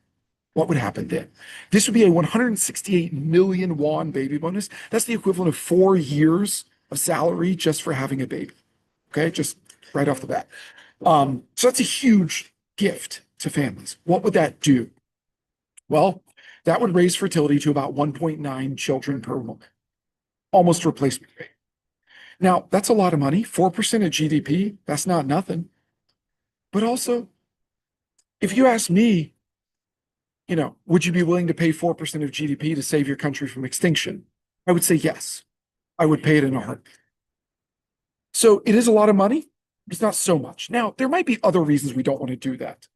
What would happen then? This would be a 168 million won baby bonus. That's the equivalent of 4 years of salary just for having a baby. Okay, just right off the bat. So that's a huge gift to families. What would that do? Well, that would raise fertility to about 1.9 children per woman, almost replacement rate. Now, that's a lot of money, 4% of GDP, that's not nothing. But also, if you ask me, would you be willing to pay 4% of GDP to save your country from extinction? I would say yes. I would pay it in a heartbeat. So it is a lot of money. It's not so much. Now, there might be other reasons we don't want to do that.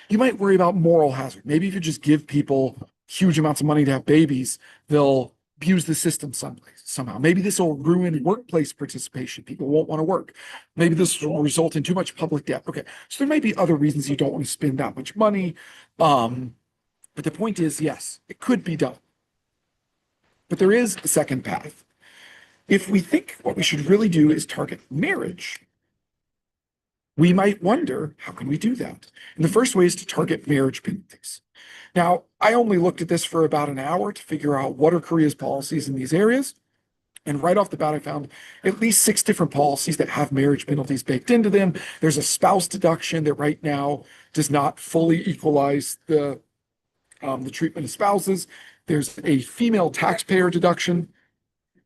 You might worry about moral hazard. Maybe if you just give people huge amounts of money to have babies, they'll abuse the system somehow. Maybe this will ruin workplace participation. People won't want to work. Maybe this will result in too much public debt. Okay, so there might be other reasons you don't want to spend that much money. But the point is, yes, it could be done. But there is a second path. If we think what we should really do is target marriage, we might wonder, how can we do that? And the first way is to target marriage penalties. Now, I only looked at this for about an hour to figure out what are Korea's policies in these areas. And right off the bat, I found at least 6 different policies that have marriage penalties baked into them. There's a spouse deduction that right now does not fully equalize the treatment of spouses. There's a female taxpayer deduction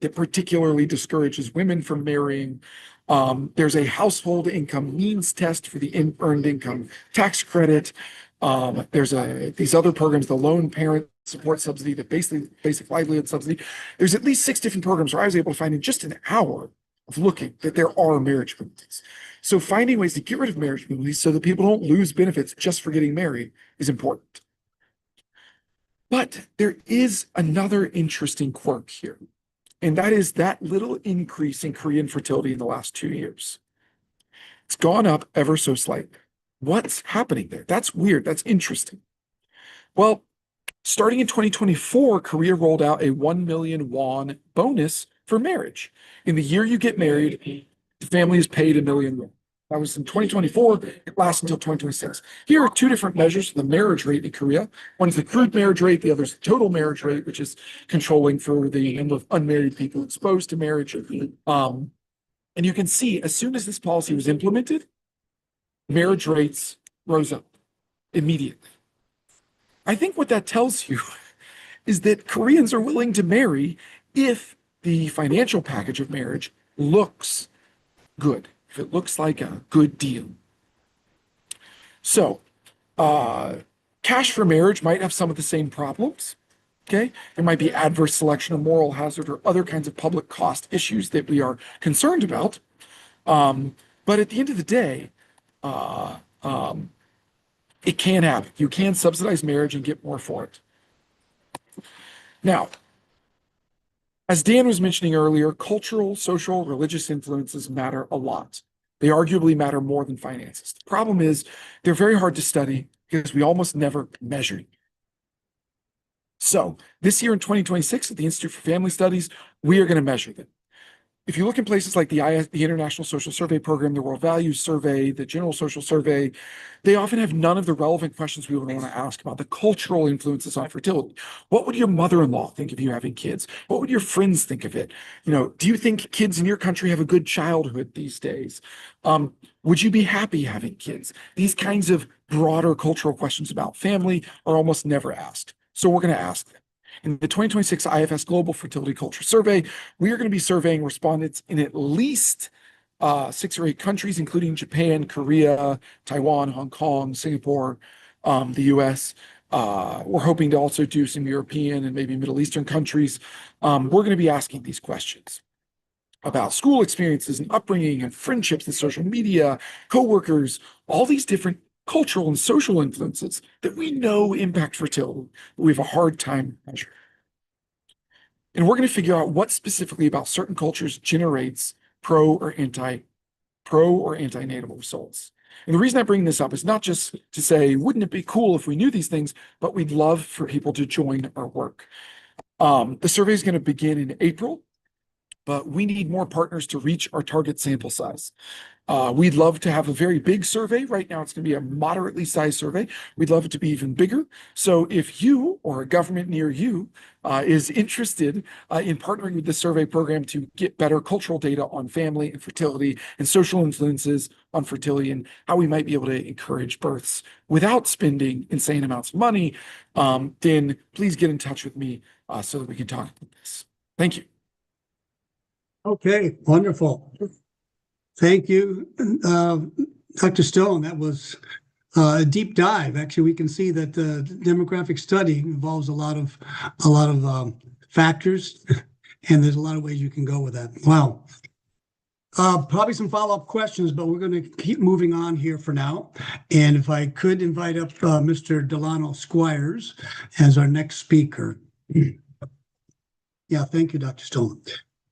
that particularly discourages women from marrying. There's a household income means test for the earned income tax credit. There's these other programs, the loan parent support subsidy, the basic livelihood subsidy. There's at least 6 different programs where I was able to find in just an hour of looking that there are marriage penalties. So finding ways to get rid of marriage penalties so that people don't lose benefits just for getting married is important. But there is another interesting quirk here. And that is that little increase in Korean fertility in the last 2 years. It's gone up ever so slightly. What's happening there? That's weird. That's interesting. Well, starting in 2024, Korea rolled out a 1 million won bonus for marriage. In the year you get married, the family is paid 1 million won. That was in 2024. It lasts until 2026. Here are 2 different measures for the marriage rate in Korea. One is the crude marriage rate. The other is the total marriage rate, which is controlling for the number of unmarried people exposed to marriage. And you can see as soon as this policy was implemented, marriage rates rose up immediately. I think what that tells you is that Koreans are willing to marry if the financial package of marriage looks good, if it looks like a good deal. So, cash for marriage might have some of the same problems. Okay, there might be adverse selection or moral hazard or other kinds of public cost issues that we are concerned about. But at the end of the day, it can happen. You can subsidize marriage and get more for it. Now, as Dan was mentioning earlier, cultural, social, religious influences matter a lot. They arguably matter more than finances. The problem is they're very hard to study because we almost never measure them. So this year in 2026 at the Institute for Family Studies, we are going to measure them. If you look in places like the International Social Survey Program, the World Values Survey, the General Social Survey, they often have none of the relevant questions we would want to ask about the cultural influences on fertility. What would your mother-in-law think of you having kids? What would your friends think of it? Do you think kids in your country have a good childhood these days? Would you be happy having kids? These kinds of broader cultural questions about family are almost never asked. So we're going to ask them. In the 2026 IFS Global Fertility Culture Survey, we are going to be surveying respondents in at least 6 or 8 countries, including Japan, Korea, Taiwan, Hong Kong, Singapore, the US. We're hoping to also do some European and maybe Middle Eastern countries. We're going to be asking these questions about school experiences and upbringing and friendships and social media, coworkers, all these different cultural and social influences that we know impact fertility, but we have a hard time measuring. And we're going to figure out what specifically about certain cultures generates pro or anti-natal results. And the reason I bring this up is not just to say, wouldn't it be cool if we knew these things, but we'd love for people to join our work. The survey is going to begin in April, but we need more partners to reach our target sample size. We'd love to have a very big survey. Right now, it's going to be a moderately sized survey. We'd love it to be even bigger. So if you or a government near you is interested in partnering with the survey program to get better cultural data on family and fertility and social influences on fertility and how we might be able to encourage births without spending insane amounts of money, then please get in touch with me so that we can talk about this. Thank you. Okay, wonderful. Thank you, uh, Dr. Stone. That was a deep dive. Actually, we can see that the demographic study involves a lot of factors, and there's a lot of ways you can go with that. Wow. Probably some follow-up questions, but we're going to keep moving on here for now. And if I could invite up Mr. Delano Squires as our next speaker. Yeah, thank you, Dr. Stone.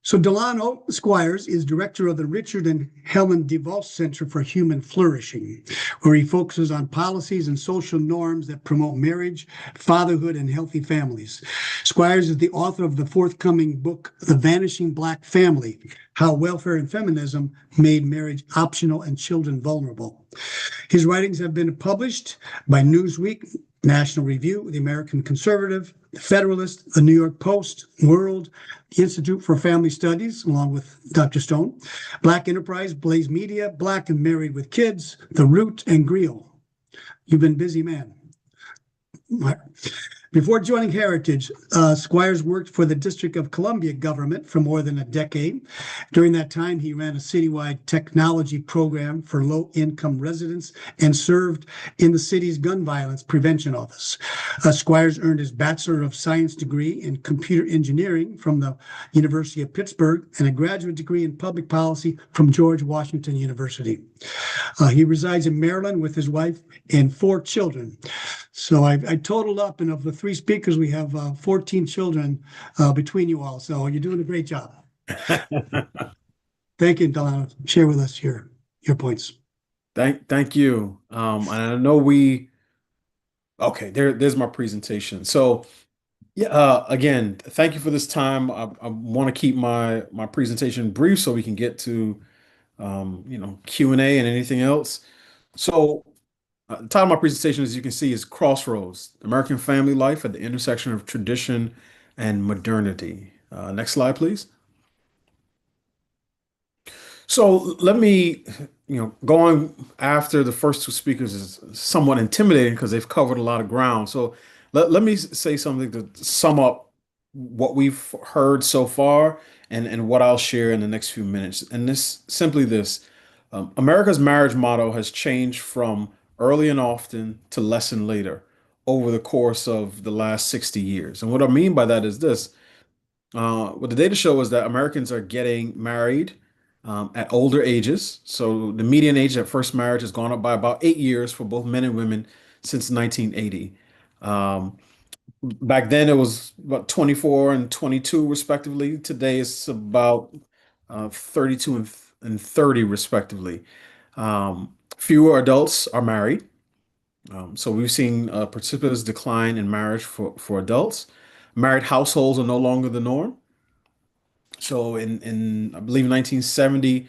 So Delano Squires is director of the Richard and Helen DeVos Center for Human Flourishing, where he focuses on policies and social norms that promote marriage, fatherhood, and healthy families. Squires is the author of the forthcoming book, The Vanishing Black Family: How Welfare and Feminism Made Marriage Optional and Children Vulnerable. His writings have been published by Newsweek, National Review, The American Conservative, The Federalist, The New York Post, World, the Institute for Family Studies, along with Dr. Stone, Black Enterprise, Blaze Media, Black and Married with Kids, The Root, and Griot. You've been busy, man. Before joining Heritage, Squires worked for the District of Columbia government for more than a decade. During that time, he ran a citywide technology program for low-income residents and served in the city's gun violence prevention office. Squires earned his Bachelor of Science degree in computer engineering from the University of Pittsburgh and a graduate degree in public policy from George Washington University. He resides in Maryland with his wife and 4 children. So I totaled up, and of the 3 speakers, we have 14 children between you all. So you're doing a great job. Thank you, Delano. Share with us your points. Thank you. And I know okay, there's my presentation. So yeah, again, thank you for this time. I want to keep my presentation brief so we can get to Q&A and anything else. So the title of my presentation, as you can see, is Crossroads: American Family Life at the Intersection of Tradition and Modernity. Next slide, please. So let me, going after the first 2 speakers is somewhat intimidating because they've covered a lot of ground. So let me say something to sum up what we've heard so far and what I'll share in the next few minutes. And this: America's marriage model has changed from early and often to less and later over the course of the last 60 years. And what I mean by that is this. What the data show is that Americans are getting married at older ages. So the median age at first marriage has gone up by about 8 years for both men and women since 1980. Um, Back then it was about 24 and 22 respectively. Today it's about 32 and 30 respectively. Fewer adults are married. So we've seen a precipitous decline in marriage for adults. Married households are no longer the norm. So in I believe 1970,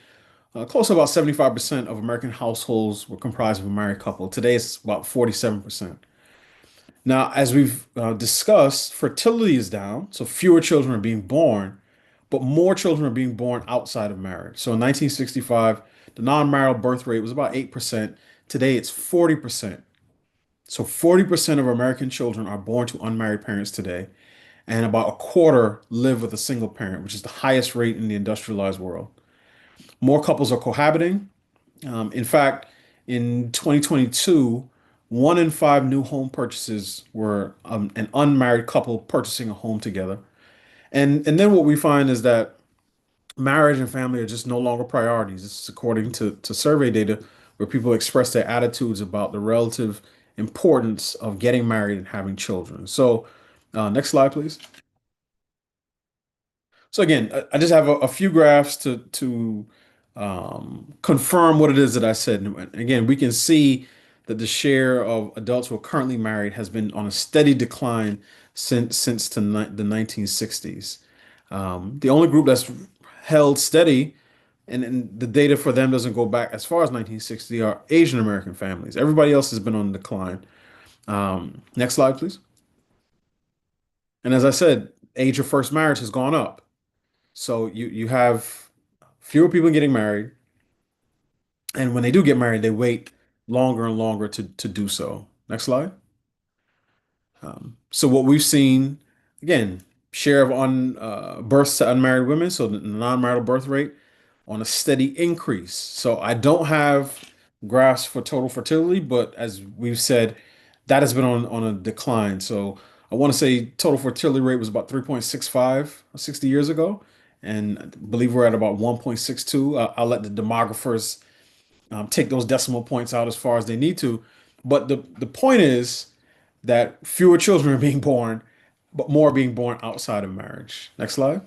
close to about 75% of American households were comprised of a married couple. Today it's about 47%. Now, as we've discussed, fertility is down, so fewer children are being born, but more children are being born outside of marriage. So in 1965, the non-marital birth rate was about 8%. Today it's 40%. So 40% of American children are born to unmarried parents today, and about a quarter live with a single parent, which is the highest rate in the industrialized world. More couples are cohabiting. In fact, in 2022, 1 in 5 new home purchases were an unmarried couple purchasing a home together. And then what we find is that marriage and family are just no longer priorities. This is according to survey data where people express their attitudes about the relative importance of getting married and having children. So, next slide, please. So again, I just have a few graphs to confirm what it is that I said. And again, we can see that the share of adults who are currently married has been on a steady decline since the 1960s. The only group that's held steady, and the data for them doesn't go back as far as 1960, are Asian American families. Everybody else has been on decline. Next slide, please. And as I said, age of first marriage has gone up. So you have fewer people getting married, and when they do get married, they wait longer and longer to do so. Next slide. So what we've seen, again, share of births to unmarried women, so the non-marital birth rate, on a steady increase. So I don't have graphs for total fertility, but as we've said, that has been on a decline. So I want to say total fertility rate was about 3.65 60 years ago, and I believe we're at about 1.62. I'll let the demographers take those decimal points out as far as they need to. But the point is that fewer children are being born, but more are being born outside of marriage. Next slide.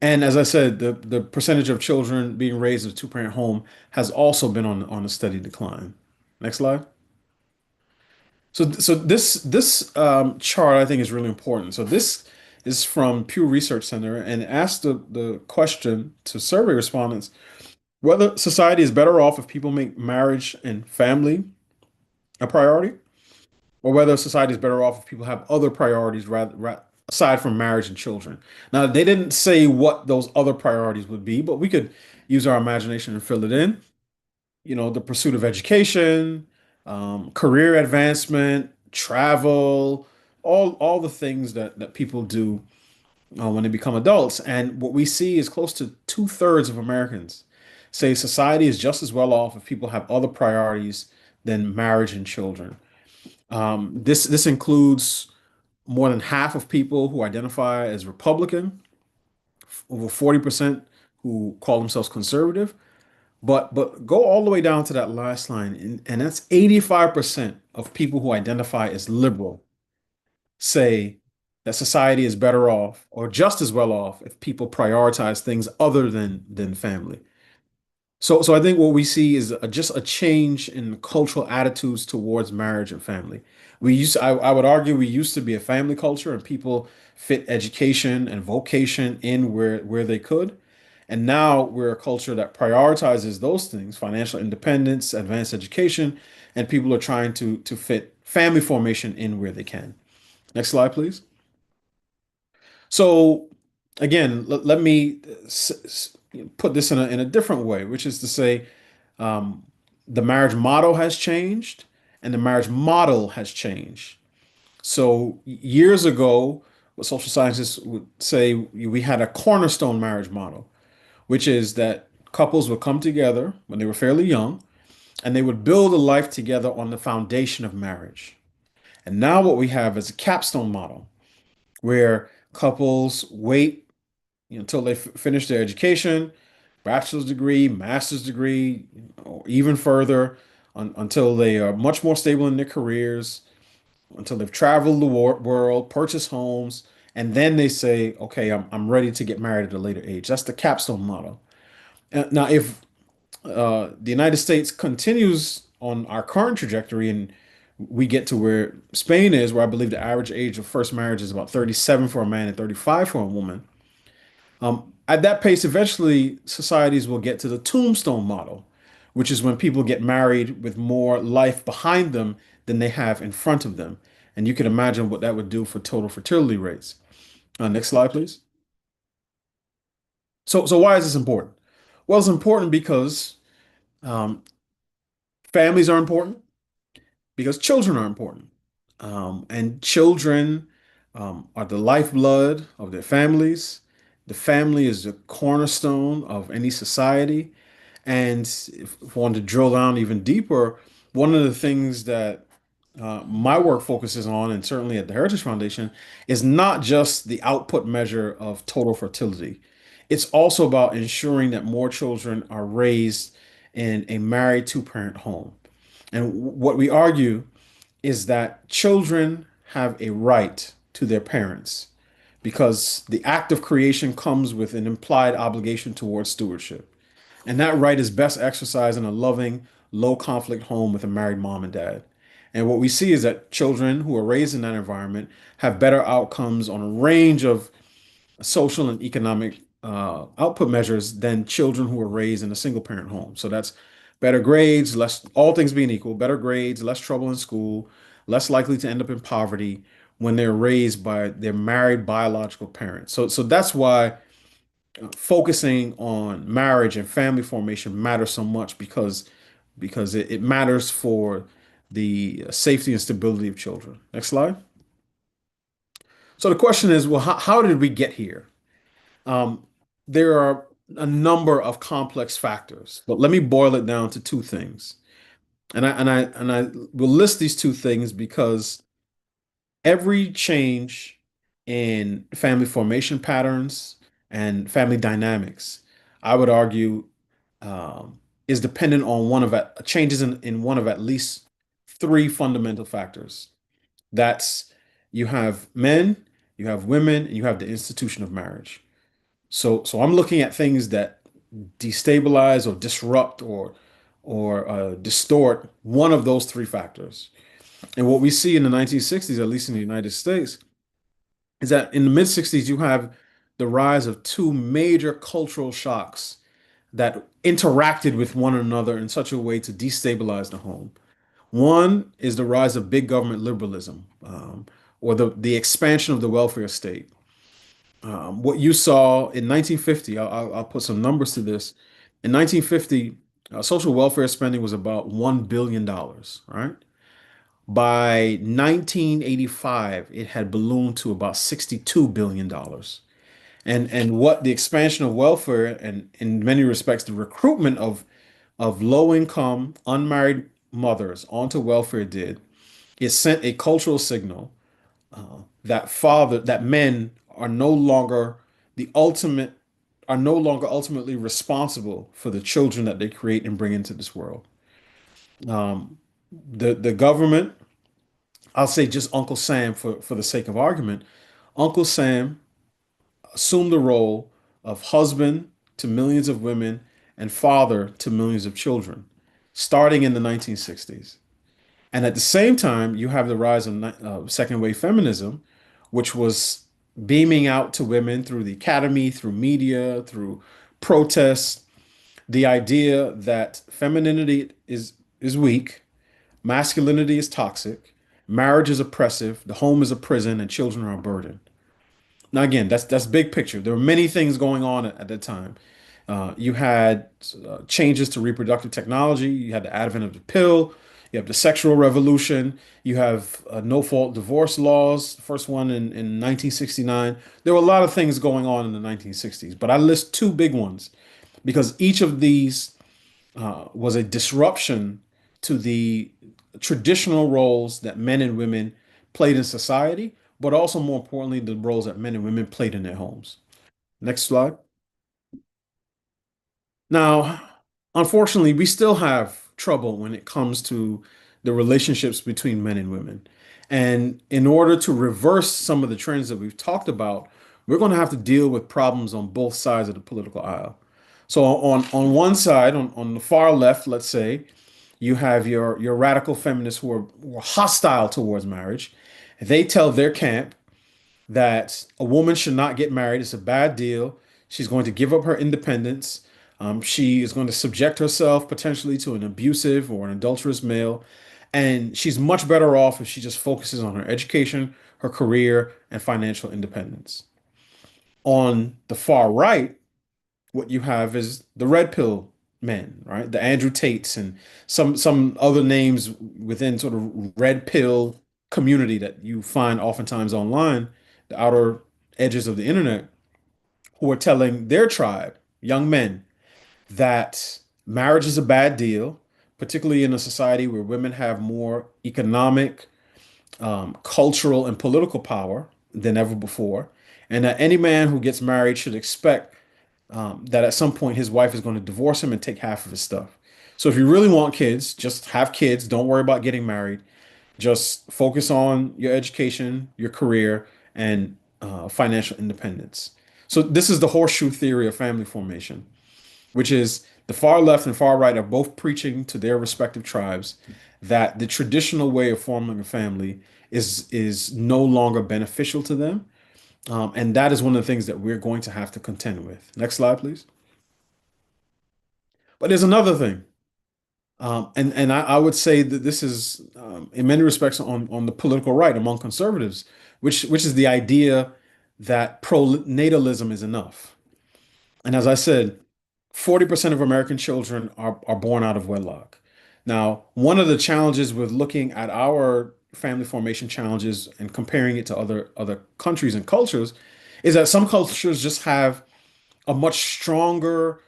And as I said, the percentage of children being raised in a two-parent home has also been on a steady decline. Next slide. So this chart I think is really important. So this is from Pew Research Center and asked the question to survey respondents whether society is better off if people make marriage and family a priority, or whether society is better off if people have other priorities aside from marriage and children. Now, they didn't say what those other priorities would be, but we could use our imagination and fill it in. You know, the pursuit of education, career advancement, travel, all the things that people do when they become adults. And what we see is close to two-thirds of Americans say society is just as well off if people have other priorities than marriage and children. This includes more than half of people who identify as Republican, over 40% who call themselves conservative. But go all the way down to that last line, and that's 85% of people who identify as liberal say that society is better off or just as well off if people prioritize things other than family. So I think what we see is just a change in cultural attitudes towards marriage and family. I would argue we used to be a family culture and people fit education and vocation in where they could. And now we're a culture that prioritizes those things, financial independence, advanced education, and people are trying to fit family formation in where they can. Next slide, please. So again, let me put this in a different way, which is to say, um, the marriage motto has changed and the marriage model has changed. So years ago, what social scientists would say, we had a cornerstone marriage model, which is that couples would come together when they were fairly young and they would build a life together on the foundation of marriage. And now what we have is a capstone model where couples wait until they finish their education, bachelor's degree, master's degree, or even further, until they are much more stable in their careers, until they've traveled the world, purchased homes, and then they say, okay, I'm ready to get married at a later age. That's the capstone model. Now, if the United States continues on our current trajectory and we get to where Spain is, where I believe the average age of first marriage is about 37 for a man and 35 for a woman, at that pace, eventually societies will get to the tombstone model, which is when people get married with more life behind them than they have in front of them. And you can imagine what that would do for total fertility rates. Next slide, please. So why is this important? Well, it's important because um, families are important, because children are important. And children are the lifeblood of their families. The family is the cornerstone of any society. And if I wanted to drill down even deeper, one of the things that my work focuses on, and certainly at the Heritage Foundation, is not just the output measure of total fertility. It's also about ensuring that more children are raised in a married two-parent home. And what we argue is that children have a right to their parents because the act of creation comes with an implied obligation towards stewardship. And that right is best exercised in a loving, low conflict home with a married mom and dad. And what we see is that children who are raised in that environment have better outcomes on a range of social and economic output measures than children who are raised in a single parent home. So that's better grades, less, all things being equal, better grades, less trouble in school, less likely to end up in poverty when they're raised by their married biological parents. So that's why focusing on marriage and family formation matters so much because it matters for the safety and stability of children. Next slide. So the question is, well, how did we get here? Um, there are a number of complex factors, but let me boil it down to two things. And I will list these two things because every change in family formation patterns and family dynamics, I would argue, is dependent on changes in one of at least three fundamental factors. That's you have men, you have women, and you have the institution of marriage. So I'm looking at things that destabilize or disrupt or distort one of those three factors. And what we see in the 1960s, at least in the United States, is that in the mid 60s, you have the rise of two major cultural shocks that interacted with one another in such a way to destabilize the home. One is the rise of big government liberalism, or the expansion of the welfare state. What you saw in 1950, I'll put some numbers to this. In 1950, social welfare spending was about $1 billion, right? By 1985, it had ballooned to about $62 billion. And what the expansion of welfare and in many respects the recruitment of low income unmarried mothers onto welfare did, it sent a cultural signal that men are no longer the ultimate are no longer ultimately responsible for the children that they create and bring into this world. Um, the government, I'll say just Uncle Sam for the sake of argument, Uncle Sam assumed the role of husband to millions of women and father to millions of children, starting in the 1960s. And at the same time, you have the rise of second wave feminism, which was beaming out to women through the academy, through media, through protests, the idea that femininity is weak, masculinity is toxic, marriage is oppressive, the home is a prison, and children are a burden. Now, again, that's big picture. There were many things going on at that time. You had changes to reproductive technology. You had the advent of the pill. You have the sexual revolution. You have no-fault divorce laws, the first one in 1969. There were a lot of things going on in the 1960s, but I list two big ones because each of these was a disruption to the traditional roles that men and women played in society, but also more importantly, the roles that men and women played in their homes. Next slide. Now, unfortunately, we still have trouble when it comes to the relationships between men and women. And in order to reverse some of the trends that we've talked about, we're going to have to deal with problems on both sides of the political aisle. So on one side, on the far left, let's say, you have your radical feminists who are hostile towards marriage. They tell their camp that a woman should not get married. It's a bad deal. She's going to give up her independence. She is going to subject herself potentially to an abusive or an adulterous male. And she's much better off if she just focuses on her education, her career, and financial independence. On the far right, what you have is the red pill men, right? The Andrew Tates and some other names within sort of red pill community that you find oftentimes online, the outer edges of the internet, who are telling their tribe, young men, that marriage is a bad deal, particularly in a society where women have more economic, cultural, and political power than ever before, and that any man who gets married should expect that at some point his wife is going to divorce him and take half of his stuff. So if you really want kids, just have kids. Don't worry about getting married. Just focus on your education, your career, and financial independence. So this is the horseshoe theory of family formation, which is the far left and far right are both preaching to their respective tribes that the traditional way of forming a family is no longer beneficial to them. And that is one of the things that we're going to have to contend with. Next slide, please. But there's another thing. And I would say that this is, in many respects, on the political right among conservatives, which is the idea that pronatalism is enough. And as I said, 40% of American children are born out of wedlock. Now, one of the challenges with looking at our family formation challenges and comparing it to other countries and cultures is that some cultures just have a much stronger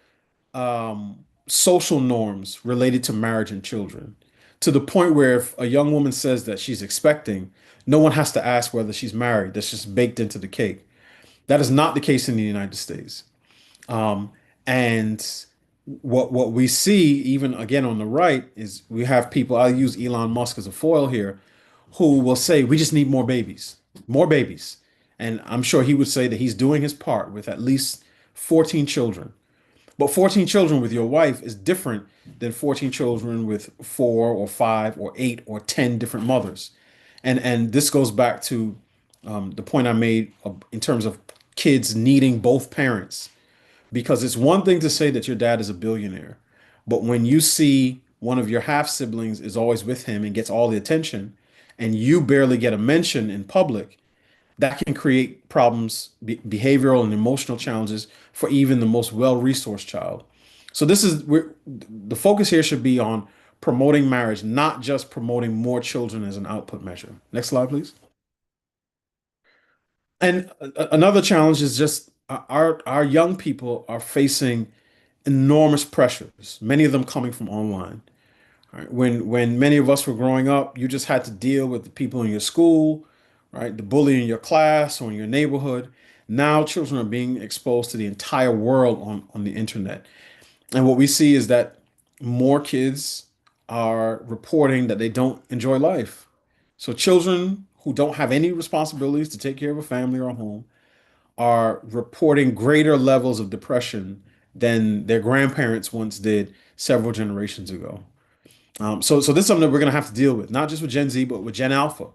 social norms related to marriage and children, to the point where if a young woman says that she's expecting, no one has to ask whether she's married. That's just baked into the cake. That is not the case in the United States. And what we see, even again on the right, is we have people, I'll use Elon Musk as a foil here, who will say, we just need more babies, more babies. And I'm sure he would say that he's doing his part with at least 14 children. But 14 children with your wife is different than 14 children with 4 or 5 or 8 or 10 different mothers. And this goes back to the point I made in terms of kids needing both parents. Because it's one thing to say that your dad is a billionaire, but when you see one of your half siblings is always with him and gets all the attention, and you barely get a mention in public, that can create problems, behavioral and emotional challenges for even the most well-resourced child. So the focus here should be on promoting marriage, not just promoting more children as an output measure. Next slide, please. And another challenge is just our young people are facing enormous pressures, many of them coming from online. Right? When many of us were growing up, you just had to deal with the people in your school, right? The bully in your class or in your neighborhood. Now children are being exposed to the entire world on the internet. And what we see is that more kids are reporting that they don't enjoy life. So children who don't have any responsibilities to take care of a family or a home are reporting greater levels of depression than their grandparents once did several generations ago. So this is something that we're going to have to deal with, not just with Gen Z, but with Gen Alpha,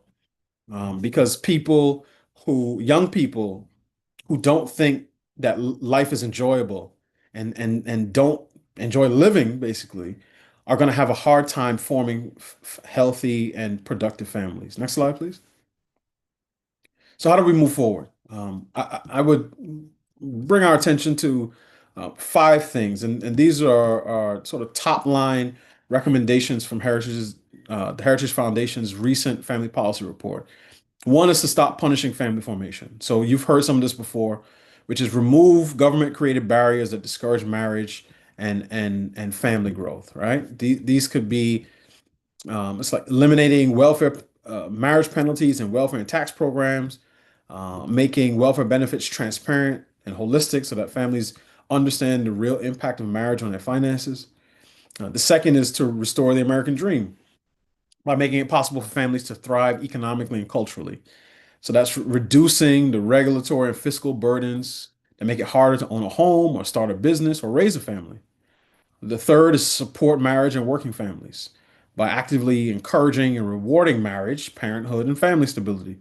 because young people who don't think that life is enjoyable and don't enjoy living, basically, are going to have a hard time forming healthy and productive families. Next slide, please. So how do we move forward? I would bring our attention to 5 things, and these are sort of top line recommendations from the Heritage Foundation's recent family policy report. One is to stop punishing family formation. So you've heard some of this before, which is remove government created barriers that discourage marriage and family growth, right? These could be it's like eliminating welfare marriage penalties and welfare and tax programs, making welfare benefits transparent and holistic so that families understand the real impact of marriage on their finances. The second is to restore the American dream by making it possible for families to thrive economically and culturally. So that's reducing the regulatory and fiscal burdens that make it harder to own a home or start a business or raise a family. The third is support marriage and working families by actively encouraging and rewarding marriage, parenthood, and family stability.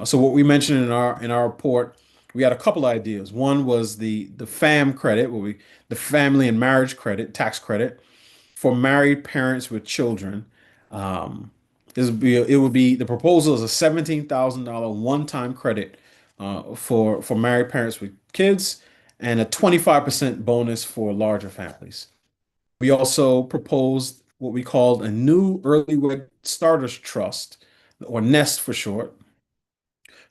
So what we mentioned in our report, we had a couple ideas. One was the FAM credit, the family and marriage credit, tax credit for married parents with children. It would be the proposal is a $17,000 one-time credit for married parents with kids and a 25% bonus for larger families. We also proposed what we called a new early wed starters trust, or NEST for short,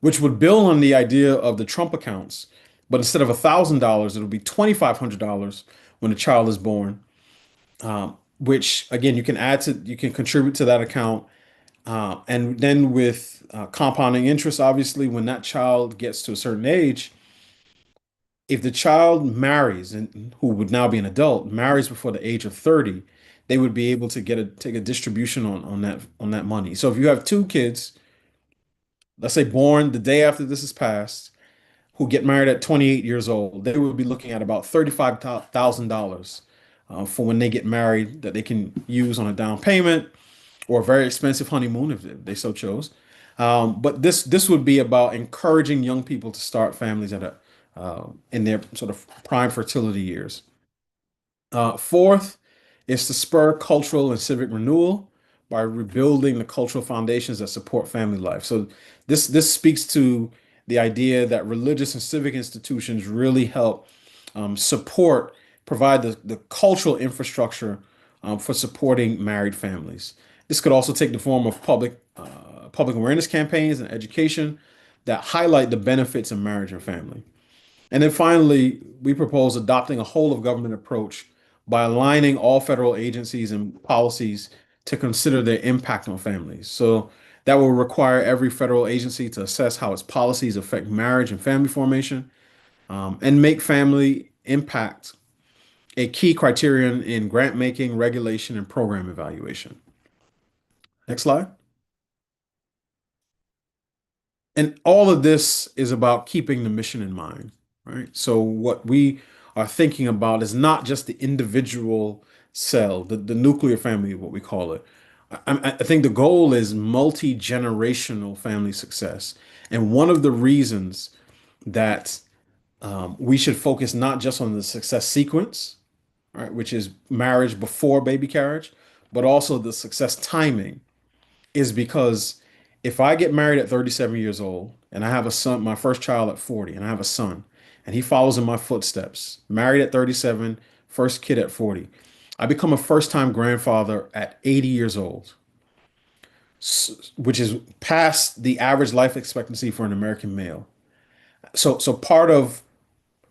which would build on the idea of the Trump accounts, but instead of $1,000, it'll be $2,500 when a child is born. Which again you can contribute to that account, and then with compounding interest, obviously, when that child gets to a certain age, if the child marries and who would now be an adult marries before the age of 30, they would be able to take a distribution on that money. So if you have 2 kids, let's say born the day after this is passed, who get married at 28 years old, they would be looking at about $35,000 for when they get married that they can use on a down payment or a very expensive honeymoon if they so chose. But this would be about encouraging young people to start families in their sort of prime fertility years. Fourth is to spur cultural and civic renewal by rebuilding the cultural foundations that support family life. So this speaks to the idea that religious and civic institutions really help provide the cultural infrastructure for supporting married families. This could also take the form of public awareness campaigns and education that highlight the benefits of marriage and family. And then finally, we propose adopting a whole of government approach by aligning all federal agencies and policies to consider their impact on families. So that will require every federal agency to assess how its policies affect marriage and family formation, and make family impact a key criterion in grant making, regulation, and program evaluation. Next slide. And all of this is about keeping the mission in mind, right? So what we are thinking about is not just the individual cell, the nuclear family, what we call it. I think the goal is multi-generational family success. And one of the reasons that we should focus not just on the success sequence, right, which is marriage before baby carriage, but also the success timing is because if I get married at 37 years old and I have a son, my first child at 40, and I have a son, and he follows in my footsteps, married at 37, first kid at 40, I become a first-time grandfather at 80 years old, which is past the average life expectancy for an American male. So part of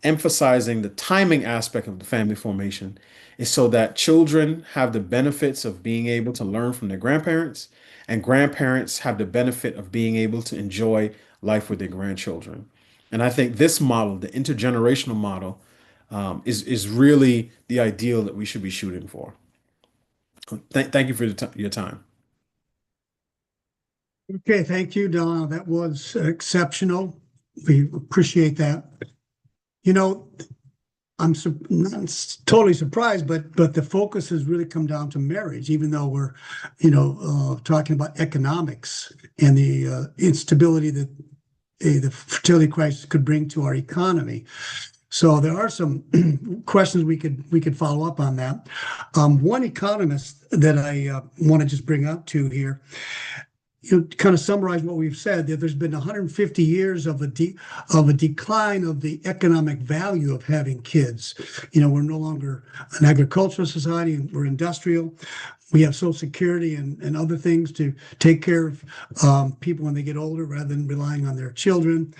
emphasizing the timing aspect of the family formation is so that children have the benefits of being able to learn from their grandparents, and grandparents have the benefit of being able to enjoy life with their grandchildren. And I think this model, the intergenerational model, is really the ideal that we should be shooting for. Thank you for your time. Okay, thank you, Don. That was exceptional. We appreciate that. You know, not totally surprised, but the focus has really come down to marriage, even though we're, talking about economics and the instability that the fertility crisis could bring to our economy. So there are some questions we could follow up on that. One economist that I want to just bring up to here, kind of summarize what we've said, that there's been 150 years of a decline of the economic value of having kids. We're no longer an agricultural society, we're industrial. We have Social Security and other things to take care of people when they get older, rather than relying on their children.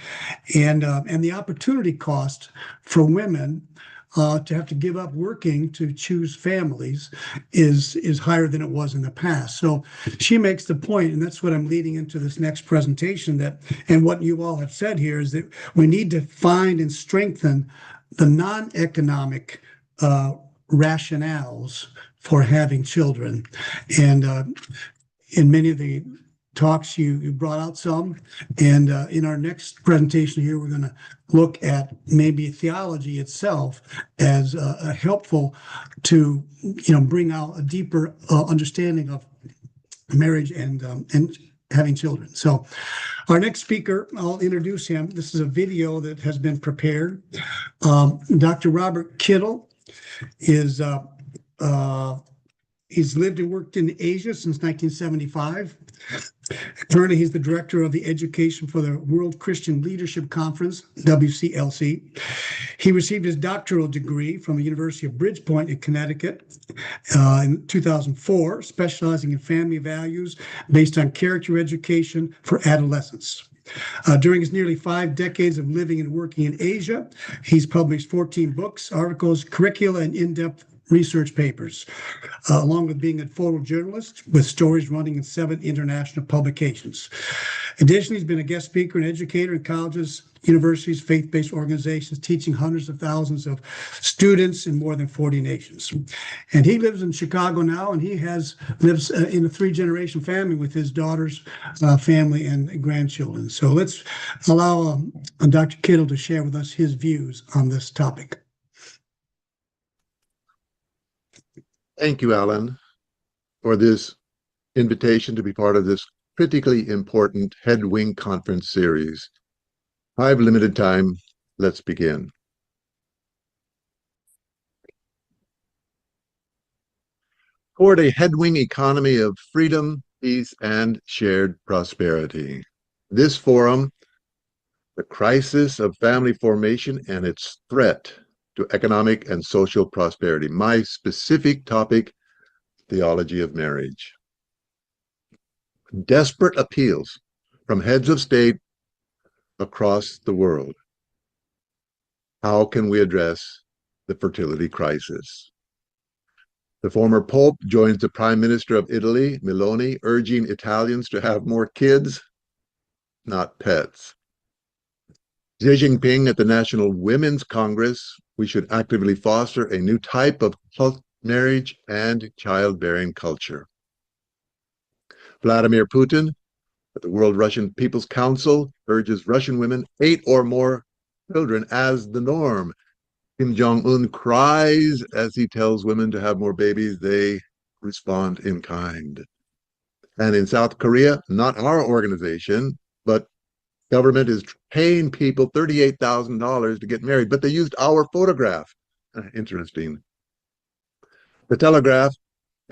And the opportunity cost for women to have to give up working to choose families is higher than it was in the past. So she makes the point, and that's what I'm leading into this next presentation, and what you all have said here, is that we need to find and strengthen the non-economic rationales for having children. And in many of the talks, you brought out some. And in our next presentation here, we're going to look at maybe theology itself as helpful to bring out a deeper understanding of marriage and having children. So our next speaker, I'll introduce him. This is a video that has been prepared. Dr. Robert Kittle is he's lived and worked in Asia since 1975. Currently, he's the director of the education for the World Christian Leadership Conference, WCLC. He received his doctoral degree from the University of Bridgeport in Connecticut in 2004, specializing in family values based on character education for adolescents. During his nearly 5 decades of living and working in Asia, he's published 14 books, articles, curricula, and in-depth research papers, along with being a photojournalist with stories running in 7 international publications. Additionally, he's been a guest speaker and educator in colleges, universities, faith-based organizations, teaching hundreds of thousands of students in more than 40 nations. And he lives in Chicago now, and he lives in a 3-generation family with his daughter's family and grandchildren. So let's allow Dr. Kittle to share with us his views on this topic. Thank you, Alan, for this invitation to be part of this critically important Head-Wing Conference series. I have limited time. Let's begin. Toward a head-wing economy of freedom, peace, and shared prosperity. This forum, the crisis of family formation and its threat to economic and social prosperity. My specific topic, theology of marriage. desperate appeals from heads of state across the world. How can we address the fertility crisis? The former Pope joins the Prime Minister of Italy, Meloni, urging Italians to have more kids, not pets. Xi Jinping at the National Women's Congress, we should actively foster a new type of marriage and childbearing culture. Vladimir Putin at the World Russian People's Council urges Russian women 8 or more children as the norm. Kim Jong-un cries as he tells women to have more babies. They respond in kind. And in South Korea, not our organization, but government is paying people $38,000 to get married, but they used our photograph. Interesting. The Telegraph,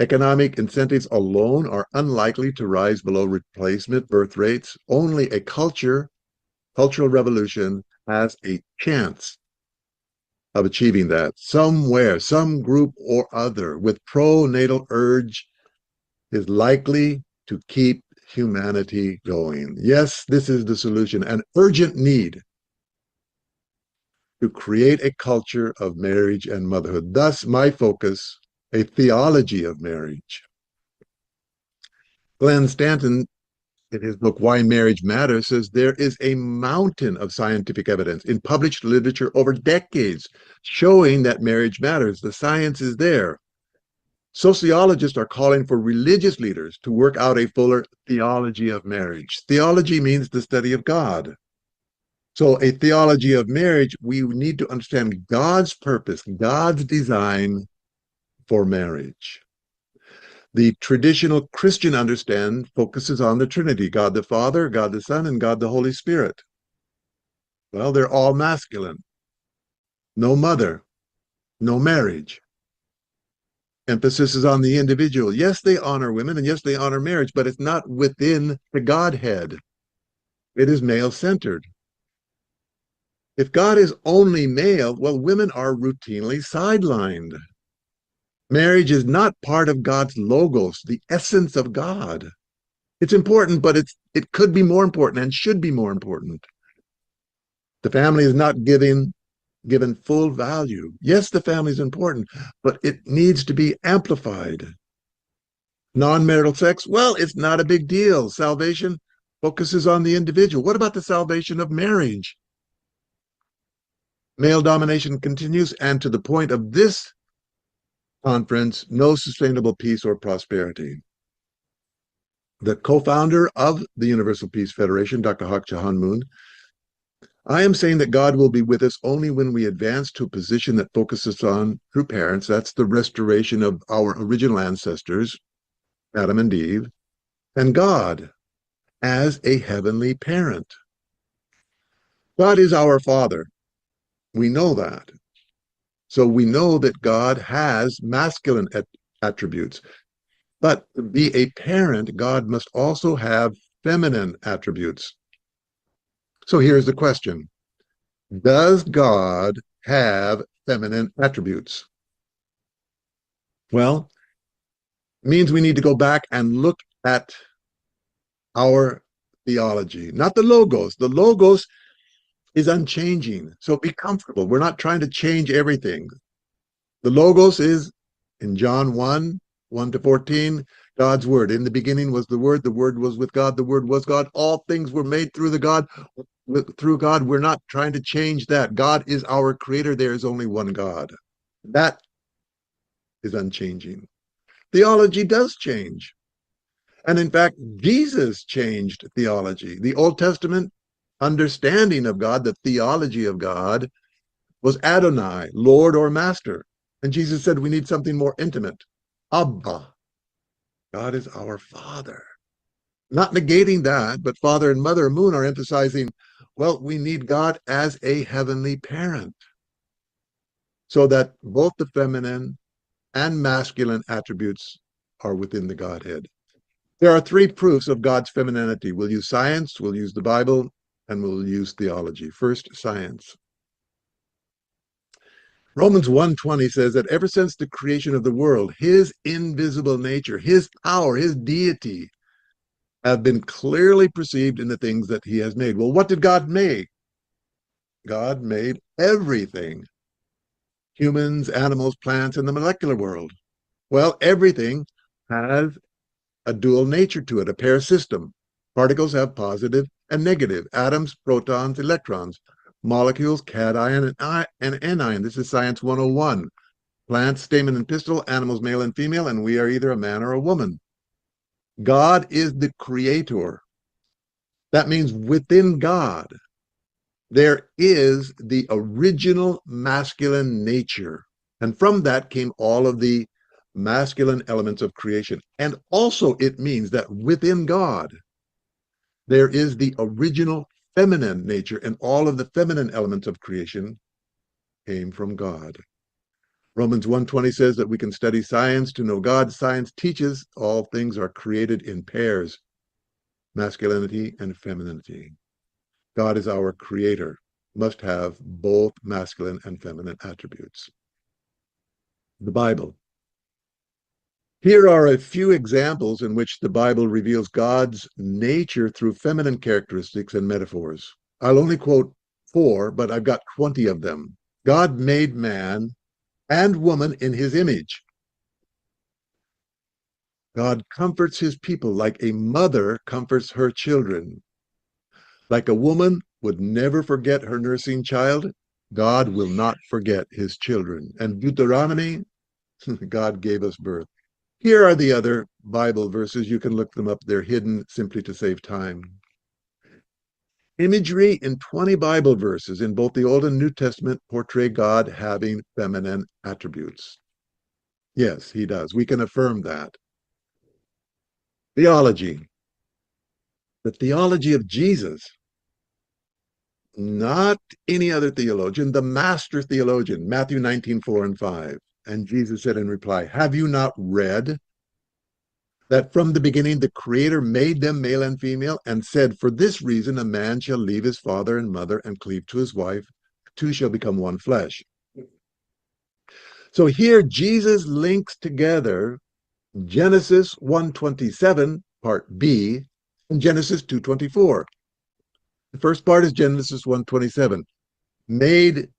economic incentives alone are unlikely to rise below replacement birth rates. Only a cultural revolution has a chance of achieving that. Somewhere, some group or other with pro-natal urge is likely to keep humanity going. Yes, this is the solution, an urgent need to create a culture of marriage and motherhood. Thus, my focus, a theology of marriage. Glenn Stanton, in his book, Why Marriage Matters, says there is a mountain of scientific evidence in published literature over decades showing that marriage matters. The science is there. Sociologists are calling for religious leaders to work out a fuller theology of marriage. Theology means the study of God. So a theology of marriage, we need to understand God's purpose, God's design for marriage. The traditional Christian understand focuses on the Trinity, God the Father, God the Son, and God the Holy Spirit. Well, they're all masculine. No mother, no marriage. Emphasis is on the individual. Yes, they honor women, and yes, they honor marriage, but it's not within the Godhead. It is male-centered. If God is only male, well, women are routinely sidelined. Marriage is not part of God's logos, the essence of God. It's important, but it could be more important and should be more important. The family is not given full value. Yes, the family is important, but it needs to be amplified. Non-marital sex, well, it's not a big deal. Salvation focuses on the individual. What about the salvation of marriage? Male domination continues, and to the point of this conference, no sustainable peace or prosperity. The co-founder of the Universal Peace Federation, Dr. Hak Jahan Moon, I am saying that God will be with us only when we advance to a position that focuses on true parents. That's the restoration of our original ancestors, Adam and Eve, and God as a heavenly parent. God is our Father. We know that. So we know that God has masculine attributes. But to be a parent, God must also have feminine attributes. So here's the question. Does God have feminine attributes? Well, it means we need to go back and look at our theology, not the logos. The logos is unchanging. So be comfortable. We're not trying to change everything. The logos is in John 1:1-14, God's word. In the beginning was the word was with God, the word was God. All things were made through God. We're not trying to change that. God is our creator. There is only one God. That is unchanging. Theology does change. And in fact, Jesus changed theology. The Old Testament understanding of God, the theology of God, was Adonai, Lord or Master. And Jesus said we need something more intimate. Abba. God is our Father. Not negating that, but Father and Mother Moon are emphasizing, well, we need God as a heavenly parent. So that both the feminine and masculine attributes are within the Godhead. There are 3 proofs of God's femininity. We'll use science, we'll use the Bible, and we'll use theology. First, science. Romans 1:20 says that ever since the creation of the world, his invisible nature, his power, his deity, have been clearly perceived in the things that he has made. Well, what did God make? God made everything. Humans, animals, plants, and the molecular world. Well, everything has a dual nature to it, a pair system. Particles have positive and negative. Atoms, protons, electrons. Molecules, cation and anion. This is Science 101. Plants, stamen and pistil. Animals, male and female. And we are either a man or a woman. God is the creator. That means within God, there is the original masculine nature. And from that came all of the masculine elements of creation. And also it means that within God, there is the original feminine nature, and all of the feminine elements of creation came from God. Romans 1:20 says that we can study science to know God. Science teaches all things are created in pairs, masculinity and femininity. God is our creator, must have both masculine and feminine attributes. The Bible. Here are a few examples in which the Bible reveals God's nature through feminine characteristics and metaphors. I'll only quote 4, but I've got 20 of them. God made man and woman in his image. God comforts his people like a mother comforts her children. Like a woman would never forget her nursing child, God will not forget his children. And Deuteronomy, God gave us birth. Here are the other Bible verses. You can look them up. They're hidden simply to save time. Imagery in 20 Bible verses in both the Old and New Testament portray God having feminine attributes. Yes, he does. We can affirm that. Theology. The theology of Jesus, not any other theologian, the master theologian, Matthew 19:4 and 5. And Jesus said in reply, have you not read that from the beginning the Creator made them male and female, and said, for this reason a man shall leave his father and mother and cleave to his wife, two shall become one flesh. So here Jesus links together Genesis 1:27, part B, and Genesis 2:24. The first part is Genesis 1:27, made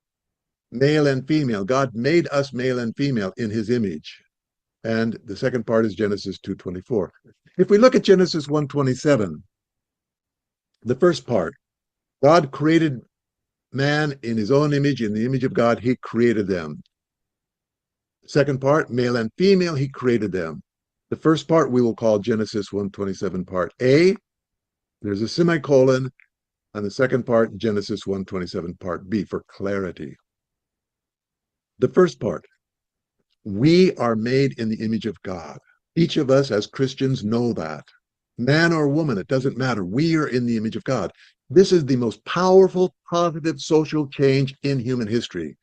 male and female. God made us male and female in his image. And the second part is Genesis 2:24. If we look at Genesis 1:27, the first part, God created man in his own image, in the image of God, he created them. Second part, male and female, he created them. The first part we will call Genesis 1:27 part A. There's a semicolon, and the second part, Genesis 1:27 part B, for clarity. The first part, we are made in the image of God. Each of us as Christians know that. Man or woman, it doesn't matter. We are in the image of God. This is the most powerful, positive social change in human history.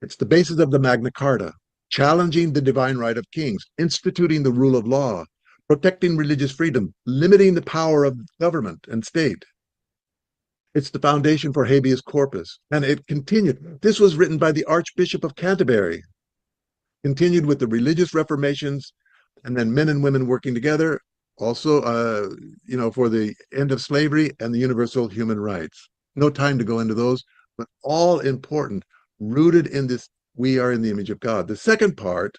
It's the basis of the Magna Carta, challenging the divine right of kings, instituting the rule of law, protecting religious freedom, limiting the power of government and state. It's the foundation for habeas corpus. And it continued. This was written by the Archbishop of Canterbury, continued with the religious reformations, and then men and women working together, also, for the end of slavery and the universal human rights. No time to go into those, but all important, rooted in this, we are in the image of God. The second part,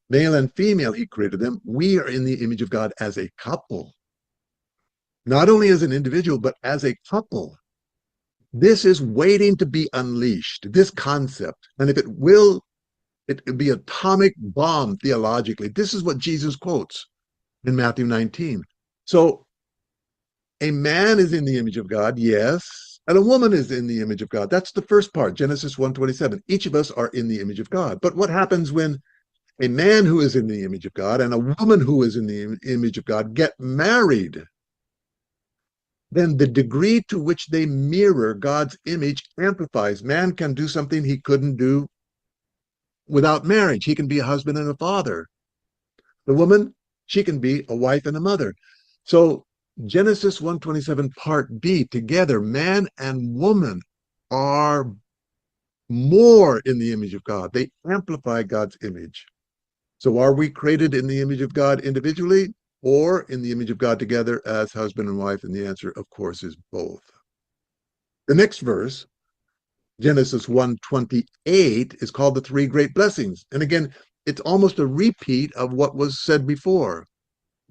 male and female, he created them. We are in the image of God as a couple. Not only as an individual, but as a couple. This is waiting to be unleashed, this concept. And if it will, it would be atomic bomb theologically. This is what Jesus quotes in Matthew 19. So a man is in the image of God, yes, and a woman is in the image of God. That's the first part, Genesis 1:27. Each of us are in the image of God. But what happens when a man who is in the image of God and a woman who is in the image of God get married? Then the degree to which they mirror God's image amplifies. Man can do something he couldn't do without marriage. He can be a husband and a father. The woman, she can be a wife and a mother. So Genesis 1:27 part B, together, man and woman are more in the image of God. They amplify God's image. So are we created in the image of God individually or in the image of God together as husband and wife? And the answer, of course, is both. The next verse, Genesis 1:28, is called the three great blessings. And again, it's almost a repeat of what was said before.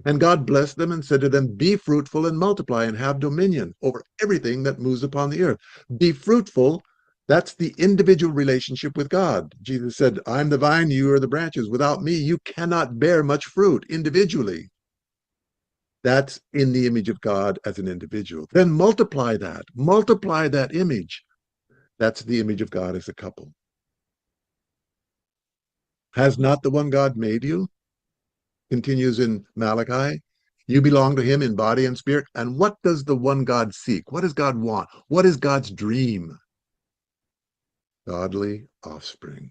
And God blessed them and said to them, be fruitful and multiply and have dominion over everything that moves upon the earth. Be fruitful. That's the individual relationship with God. Jesus said, I'm the vine, you are the branches. Without me, you cannot bear much fruit individually. That's in the image of God as an individual. Then multiply that image. That's the image of God as a couple. Has not the one God made you? Continues in Malachi. You belong to him in body and spirit. And what does the one God seek? What does God want? What is God's dream? Godly offspring.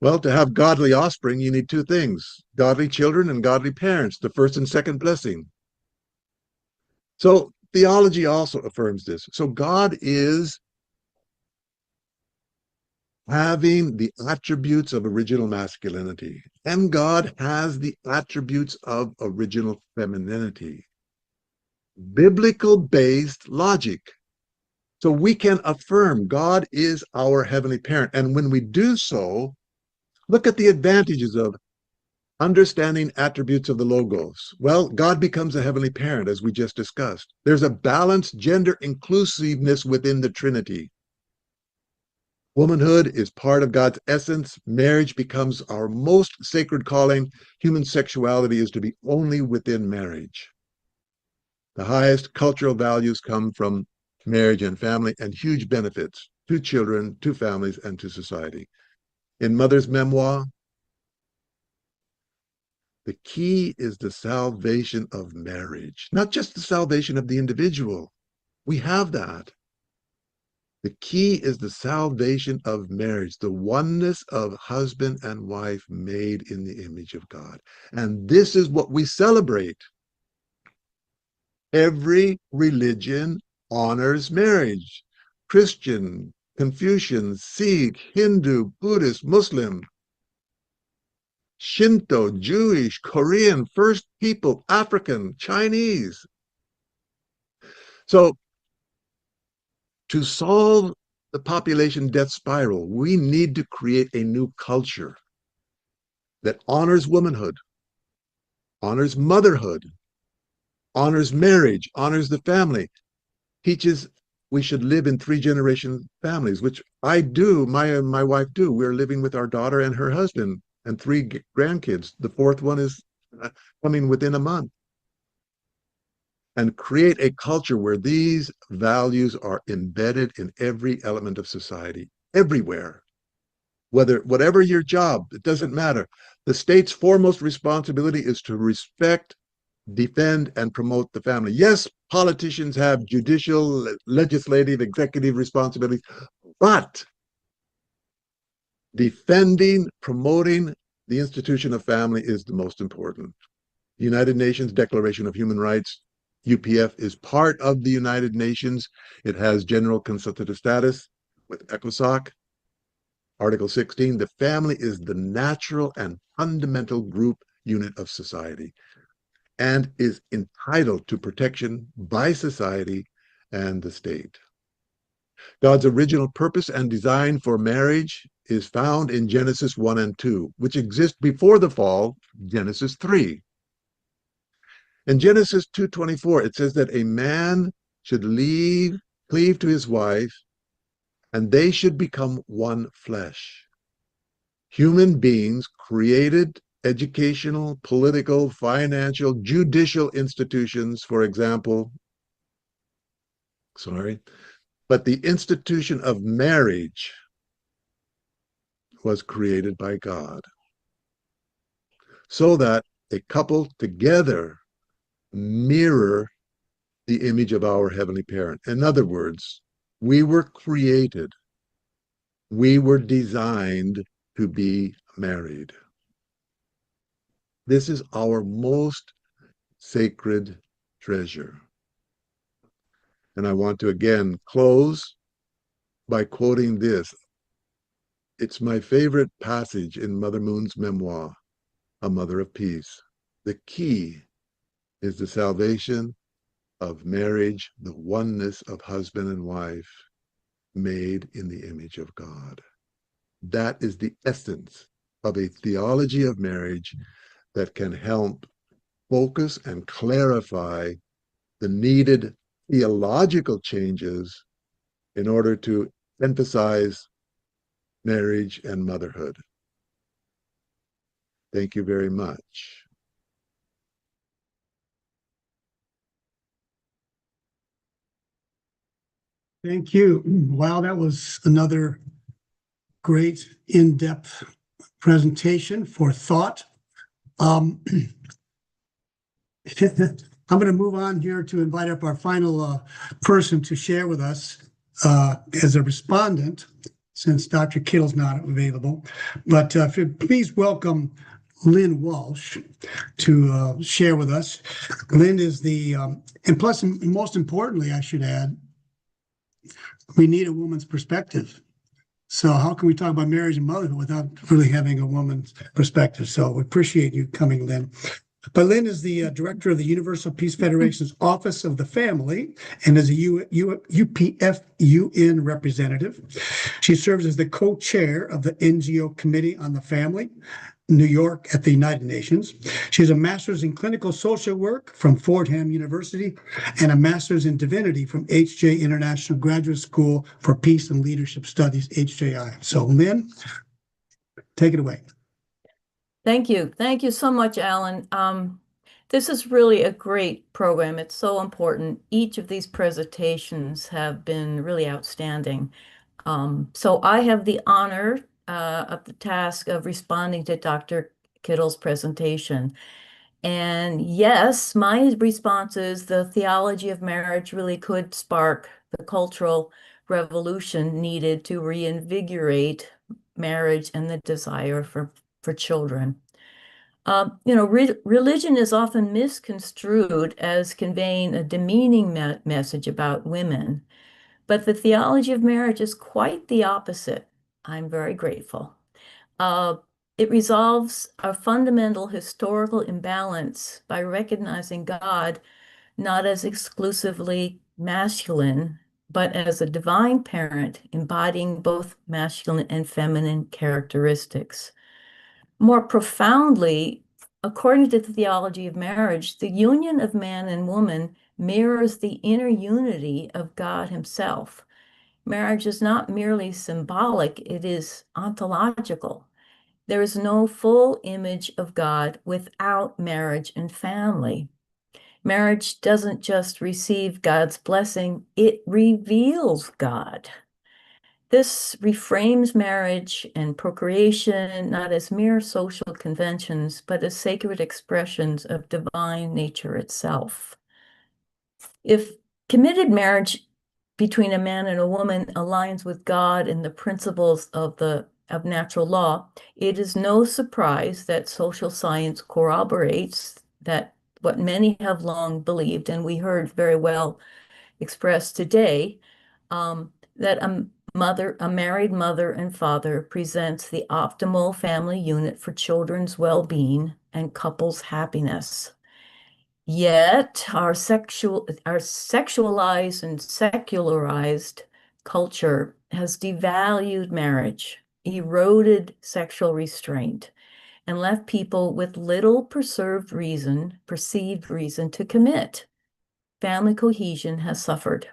Well, to have godly offspring, you need two things, godly children and godly parents, the first and second blessing. So theology also affirms this. So God is having the attributes of original masculinity, and God has the attributes of original femininity. Biblical based logic. So we can affirm God is our heavenly parent. And when we do so, look at the advantages of understanding attributes of the Logos. Well, God becomes a heavenly parent, as we just discussed. There's a balanced gender inclusiveness within the Trinity. Womanhood is part of God's essence. Marriage becomes our most sacred calling. Human sexuality is to be only within marriage. The highest cultural values come from marriage and family, and huge benefits to children, to families, and to society. In Mother's memoir, the key is the salvation of marriage, not just the salvation of the individual. We have that. The key is the salvation of marriage, the oneness of husband and wife made in the image of God. And this is what we celebrate. Every religion honors marriage. Christian, Confucian, Sikh, Hindu, Buddhist, Muslim, Shinto, Jewish, Korean, First People, African, Chinese. So to solve the population death spiral, we need to create a new culture that honors womanhood, honors motherhood, honors marriage, honors the family, teaches we should live in three-generation families, which I do, my wife do. We're living with our daughter and her husband and three grandkids. The fourth one is coming within a month. And create a culture where these values are embedded in every element of society, everywhere. Whatever your job, it doesn't matter. The state's foremost responsibility is to respect, defend, and promote the family. Yes, politicians have judicial, legislative, executive responsibilities, but defending, promoting the institution of family is the most important. The United Nations Declaration of Human Rights, UPF, is part of the United Nations. It has general consultative status with ECOSOC. Article 16, the family is the natural and fundamental group unit of society and is entitled to protection by society and the state. God's original purpose and design for marriage is found in Genesis 1 and 2, which exist before the fall, Genesis 3. In Genesis 2:24, it says that a man should cleave to his wife, and they should become one flesh. Human beings created educational, political, financial, judicial institutions, for example. But the institution of marriage was created by God so that a couple together mirror the image of our heavenly parent. In other words, we were created, we were designed to be married. This is our most sacred treasure. And I want to again close by quoting this. It's my favorite passage in Mother Moon's memoir. a mother of peace. The key is the salvation of marriage, the oneness of husband and wife made in the image of God. That is the essence of a theology of marriage that can help focus and clarify the needed theological changes in order to emphasize marriage and motherhood. Thank you very much. Thank you. Wow, that was another great in-depth presentation for thought. I'm going to move on here to invite up our final person to share with us as a respondent, since Dr. Kittle's not available. But if you please welcome Lynn Walsh to share with us. Lynn is the, and plus, most importantly, I should add, we need a woman's perspective. So how can we talk about marriage and motherhood without really having a woman's perspective? So we appreciate you coming, Lynn. But Lynn is the director of the Universal Peace Federation's Office of the Family and is a UPF UN representative. She serves as the co-chair of the NGO Committee on the Family, New York at the United Nations. She has a master's in clinical social work from Fordham University and a master's in divinity from HJ International Graduate School for Peace and Leadership Studies, HJI. So Lynn, take it away. Thank you. Thank you so much, Alan. This is really a great program. It's so important. Each of these presentations have been really outstanding. So I have the honor of the task of responding to Dr. Kittle's presentation. And yes, my response is the theology of marriage really could spark the cultural revolution needed to reinvigorate marriage and the desire for children. Religion is often misconstrued as conveying a demeaning message about women, but the theology of marriage is quite the opposite. I'm very grateful. Uh, it resolves a fundamental historical imbalance by recognizing God not as exclusively masculine, but as a divine parent embodying both masculine and feminine characteristics. More profoundly, according to the theology of marriage, the union of man and woman mirrors the inner unity of God Himself. Marriage is not merely symbolic, it is ontological. There is no full image of God without marriage and family. Marriage doesn't just receive God's blessing, it reveals God. This reframes marriage and procreation not as mere social conventions, but as sacred expressions of divine nature itself. If committed marriage between a man and a woman aligns with God and the principles of natural law, it is no surprise that social science corroborates that what many have long believed, and we heard very well expressed today, that a married mother and father presents the optimal family unit for children's well-being and couples' happiness. Yet our sexualized and secularized culture has devalued marriage, eroded sexual restraint, and left people with little perceived reason to commit. Family cohesion has suffered.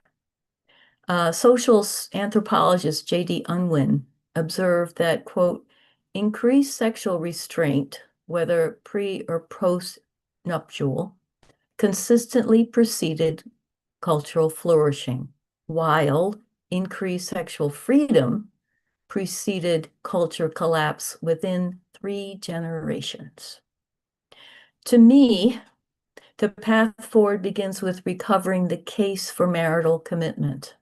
Social anthropologist J.D. Unwin observed that, quote, increased sexual restraint, whether pre or post-nuptial, consistently preceded cultural flourishing, while increased sexual freedom preceded culture collapse within 3 generations. To me, the path forward begins with recovering the case for marital commitment.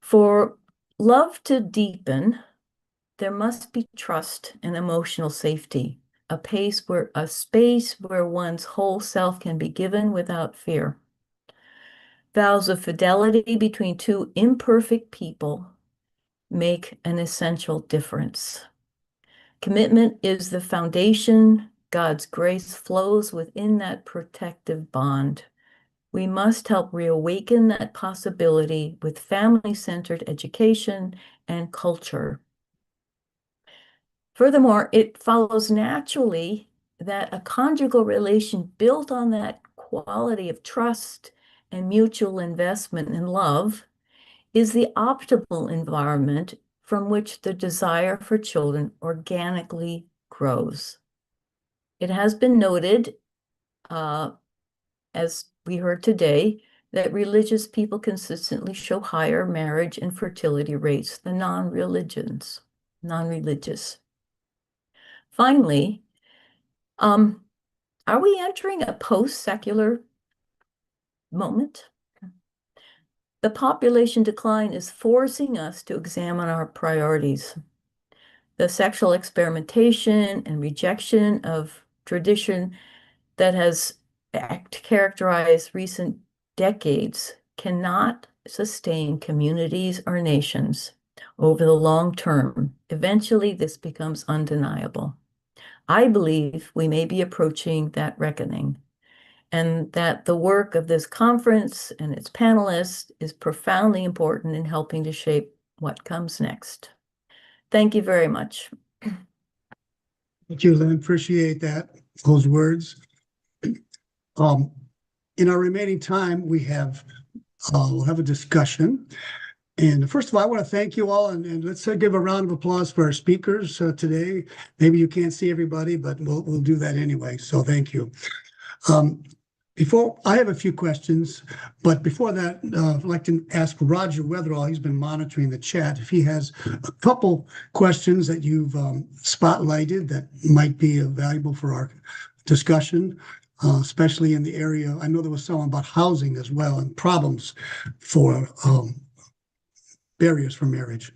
For love to deepen, there must be trust and emotional safety, a space where one's whole self can be given without fear. Vows of fidelity between two imperfect people make an essential difference. Commitment is the foundation. God's grace flows within that protective bond. We must help reawaken that possibility with family-centered education and culture. Furthermore, it follows naturally that a conjugal relation built on that quality of trust and mutual investment and love is the optimal environment from which the desire for children organically grows. It has been noted, as we heard today, that religious people consistently show higher marriage and fertility rates than non-religious. Finally, are we entering a post-secular moment? The population decline is forcing us to examine our priorities. The sexual experimentation and rejection of tradition that has characterized recent decades cannot sustain communities or nations over the long term. Eventually, this becomes undeniable. I believe we may be approaching that reckoning, and that the work of this conference and its panelists is profoundly important in helping to shape what comes next. Thank you very much. Thank you, Lynn. Appreciate those words. In our remaining time, we'll have a discussion. And first of all, I want to thank you all, and let's give a round of applause for our speakers today. Maybe you can't see everybody, but we'll do that anyway. So thank you. Before I have a few questions, but before that, I'd like to ask Roger Weatherall. He's been monitoring the chat. If he has a couple questions that you've spotlighted that might be valuable for our discussion, especially in the area. I know there was some about housing as well and problems for barriers for marriage.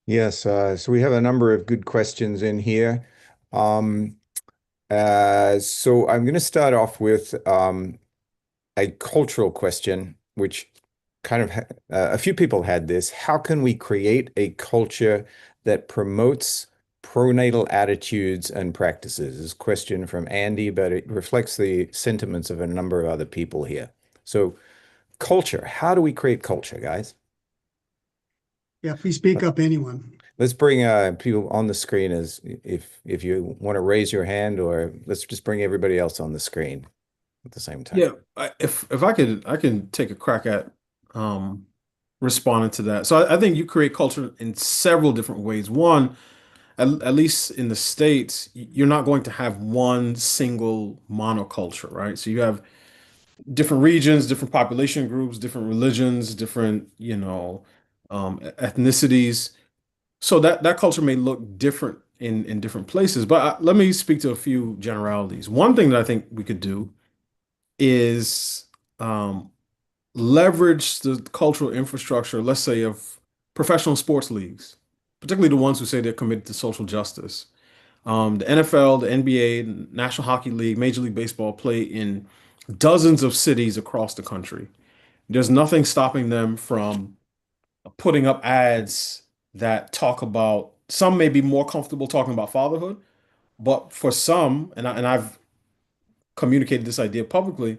Yes, so we have a number of good questions in here. So I'm going to start off with a cultural question, which kind of a few people had this. How can we create a culture that promotes pronatal attitudes and practices? This is a question from Andy, but it reflects the sentiments of a number of other people here. So culture, how do we create culture, guys? Yeah, please speak up, anyone. Let's bring people on the screen as if you want to raise your hand, or let's just bring everybody else on the screen at the same time. Yeah, if I can take a crack at responding to that. So I think you create culture in several different ways. One, at least in the States, you're not going to have one single monoculture, right? So you have different regions, different population groups, different religions, different, ethnicities. So that culture may look different in different places. But let me speak to a few generalities. One thing that I think we could do is leverage the cultural infrastructure, let's say, of professional sports leagues, particularly the ones who say they're committed to social justice. The NFL, the NBA, National Hockey League, Major League Baseball play in dozens of cities across the country. There's nothing stopping them from putting up ads that talk about, some may be more comfortable talking about fatherhood, but for some, and I've communicated this idea publicly,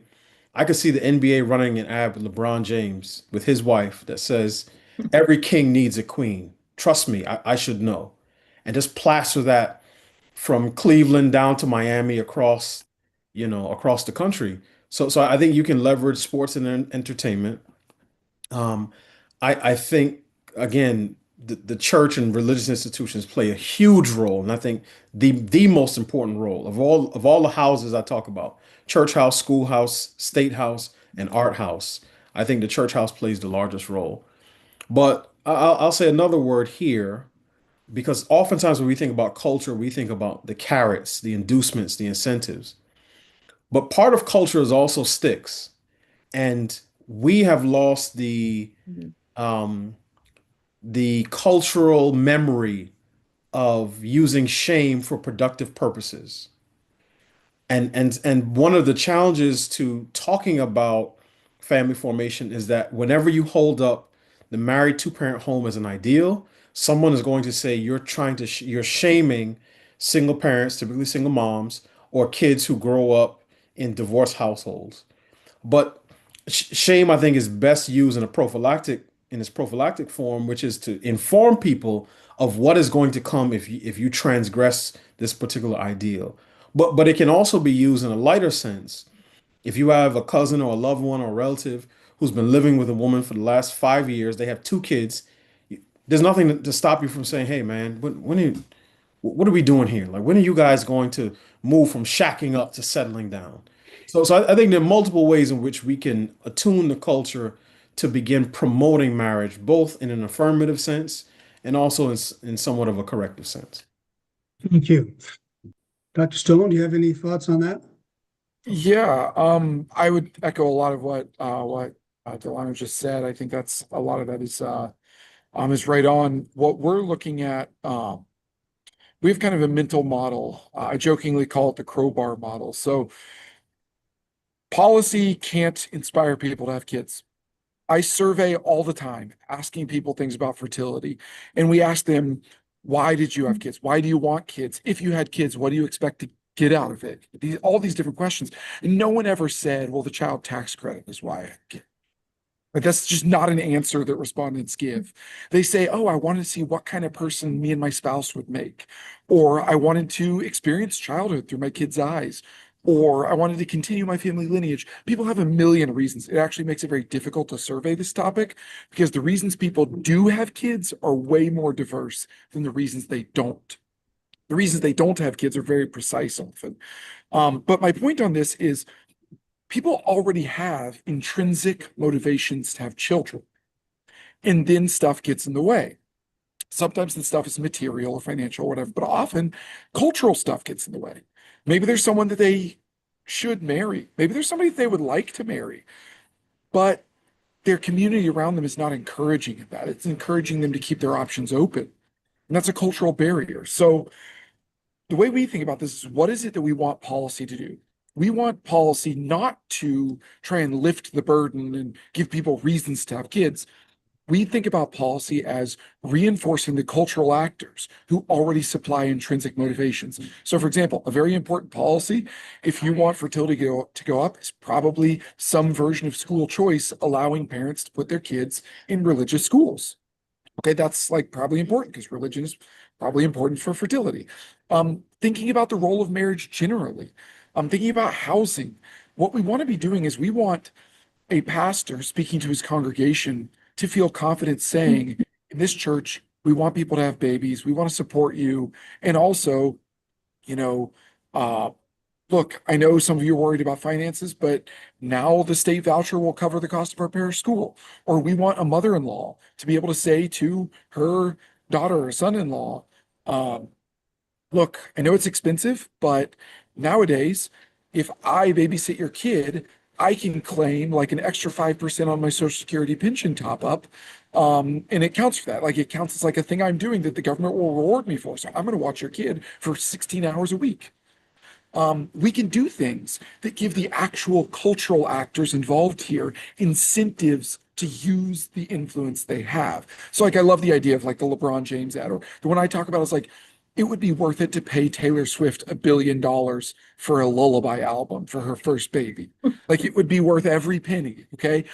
I could see the NBA running an ad with LeBron James with his wife that says, "Every king needs a queen. Trust me, I should know." And just plaster that from Cleveland down to Miami across the country. So I think you can leverage sports and entertainment. Um, I think again the church and religious institutions play a huge role, and I think the most important role of all the houses I talk about, church house, schoolhouse, state house, and art house. I think the church house plays the largest role. But I'll say another word here because oftentimes when we think about culture, we think about the carrots, the inducements, the incentives. But part of culture is also sticks, and we have lost um, the cultural memory of using shame for productive purposes. And one of the challenges to talking about family formation is that whenever you hold up the married two-parent home as an ideal, someone is going to say you're trying to you're shaming single parents, typically single moms, or kids who grow up in divorced households. But shame, I think, is best used in its prophylactic form, which is to inform people of what is going to come if you transgress this particular ideal. But it can also be used in a lighter sense. If you have a cousin or a loved one or a relative who's been living with a woman for the last 5 years, they have two kids. There's nothing to stop you from saying, "Hey, man, what are we doing here? Like, when are you guys going to move from shacking up to settling down?" So I think there are multiple ways in which we can attune the culture to begin promoting marriage, both in an affirmative sense and also in somewhat of a corrective sense. Thank you. Dr. Stone, do you have any thoughts on that? Yeah, I would echo a lot of what Delano just said. I think that's a lot of that is right on. What we're looking at, we have kind of a mental model. I jokingly call it the crowbar model. So policy can't inspire people to have kids. I survey all the time, asking people things about fertility. And we ask them, why did you have kids? Why do you want kids? If you had kids, what do you expect to get out of it? All these different questions. And no one ever said, well, the child tax credit is why I had kids. Like, that's just not an answer that respondents give. They say, oh, I wanted to see what kind of person me and my spouse would make. Or I wanted to experience childhood through my kids' eyes. Or I wanted to continue my family lineage. People have a million reasons. It actually makes it very difficult to survey this topic because the reasons people do have kids are way more diverse than the reasons they don't. The reasons they don't have kids are very precise often. But my point on this is people already have intrinsic motivations to have children, and then stuff gets in the way. Sometimes the stuff is material or financial or whatever, but often cultural stuff gets in the way. Maybe there's someone that they should marry. Maybe there's somebody that they would like to marry, but their community around them is not encouraging that. It's encouraging them to keep their options open. And that's a cultural barrier. So the way we think about this is, what is it that we want policy to do? We want policy not to try and lift the burden and give people reasons to have kids. We think about policy as reinforcing the cultural actors who already supply intrinsic motivations. So, for example, a very important policy, if you want fertility to go up, is probably some version of school choice, allowing parents to put their kids in religious schools. Okay, that's like probably important because religion is probably important for fertility. Thinking about the role of marriage generally, thinking about housing. What we want to be doing is we want a pastor speaking to his congregation to feel confident saying, in this church, we want people to have babies, we want to support you. And also, you know, uh, look, I know some of you are worried about finances, but now the state voucher will cover the cost of our parish school. Or we want a mother-in-law to be able to say to her daughter or son-in-law, um, look, I know it's expensive, but nowadays, if I babysit your kid, I can claim like an extra 5% on my Social Security pension top up. And it counts for that. Like, it counts as like a thing I'm doing that the government will reward me for. So I'm going to watch your kid for 16 hours a week. We can do things that give the actual cultural actors involved here incentives to use the influence they have. So, like, I love the idea of like the LeBron James ad, or the one I talk about is like, it would be worth it to pay Taylor Swift $1 billion for a lullaby album for her first baby. Like, it would be worth every penny. Okay.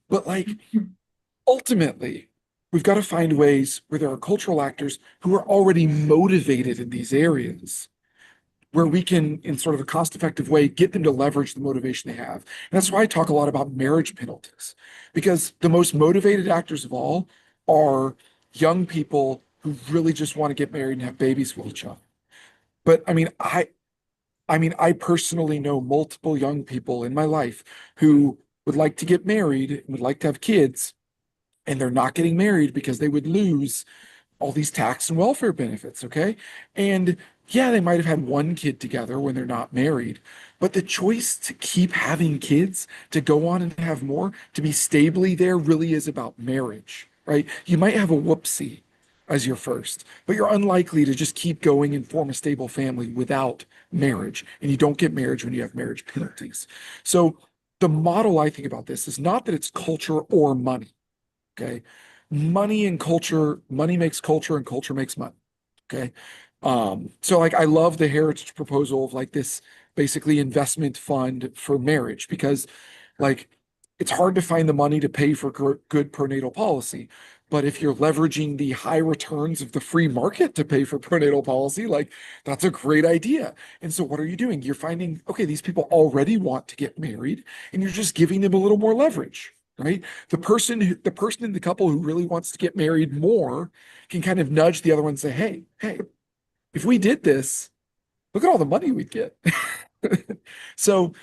But like, ultimately, we've got to find ways where there are cultural actors who are already motivated in these areas, where we can, in sort of a cost-effective way, get them to leverage the motivation they have. And that's why I talk a lot about marriage penalties, because the most motivated actors of all are young people who really just want to get married and have babies with each other. But I personally know multiple young people in my life who would like to get married and would like to have kids, and they're not getting married because they would lose all these tax and welfare benefits. Okay. And yeah, they might have had one kid together when they're not married, but the choice to keep having kids, to go on and have more, to be stably there really is about marriage, right? You might have a whoopsie as your first, but you're unlikely to just keep going and form a stable family without marriage. And you don't get marriage when you have marriage penalties. So the model I think about this is not that it's culture or money. Okay. Money and culture, money makes culture and culture makes money. Okay. So like I love the heritage proposal of like this basically investment fund for marriage because like it's hard to find the money to pay for good prenatal policy. But if you're leveraging the high returns of the free market to pay for prenatal policy, like that's a great idea. And so what are you doing? You're finding, okay, these people already want to get married and you're just giving them a little more leverage, right? The person in the couple who really wants to get married more can kind of nudge the other one and say, hey, if we did this, look at all the money we'd get. So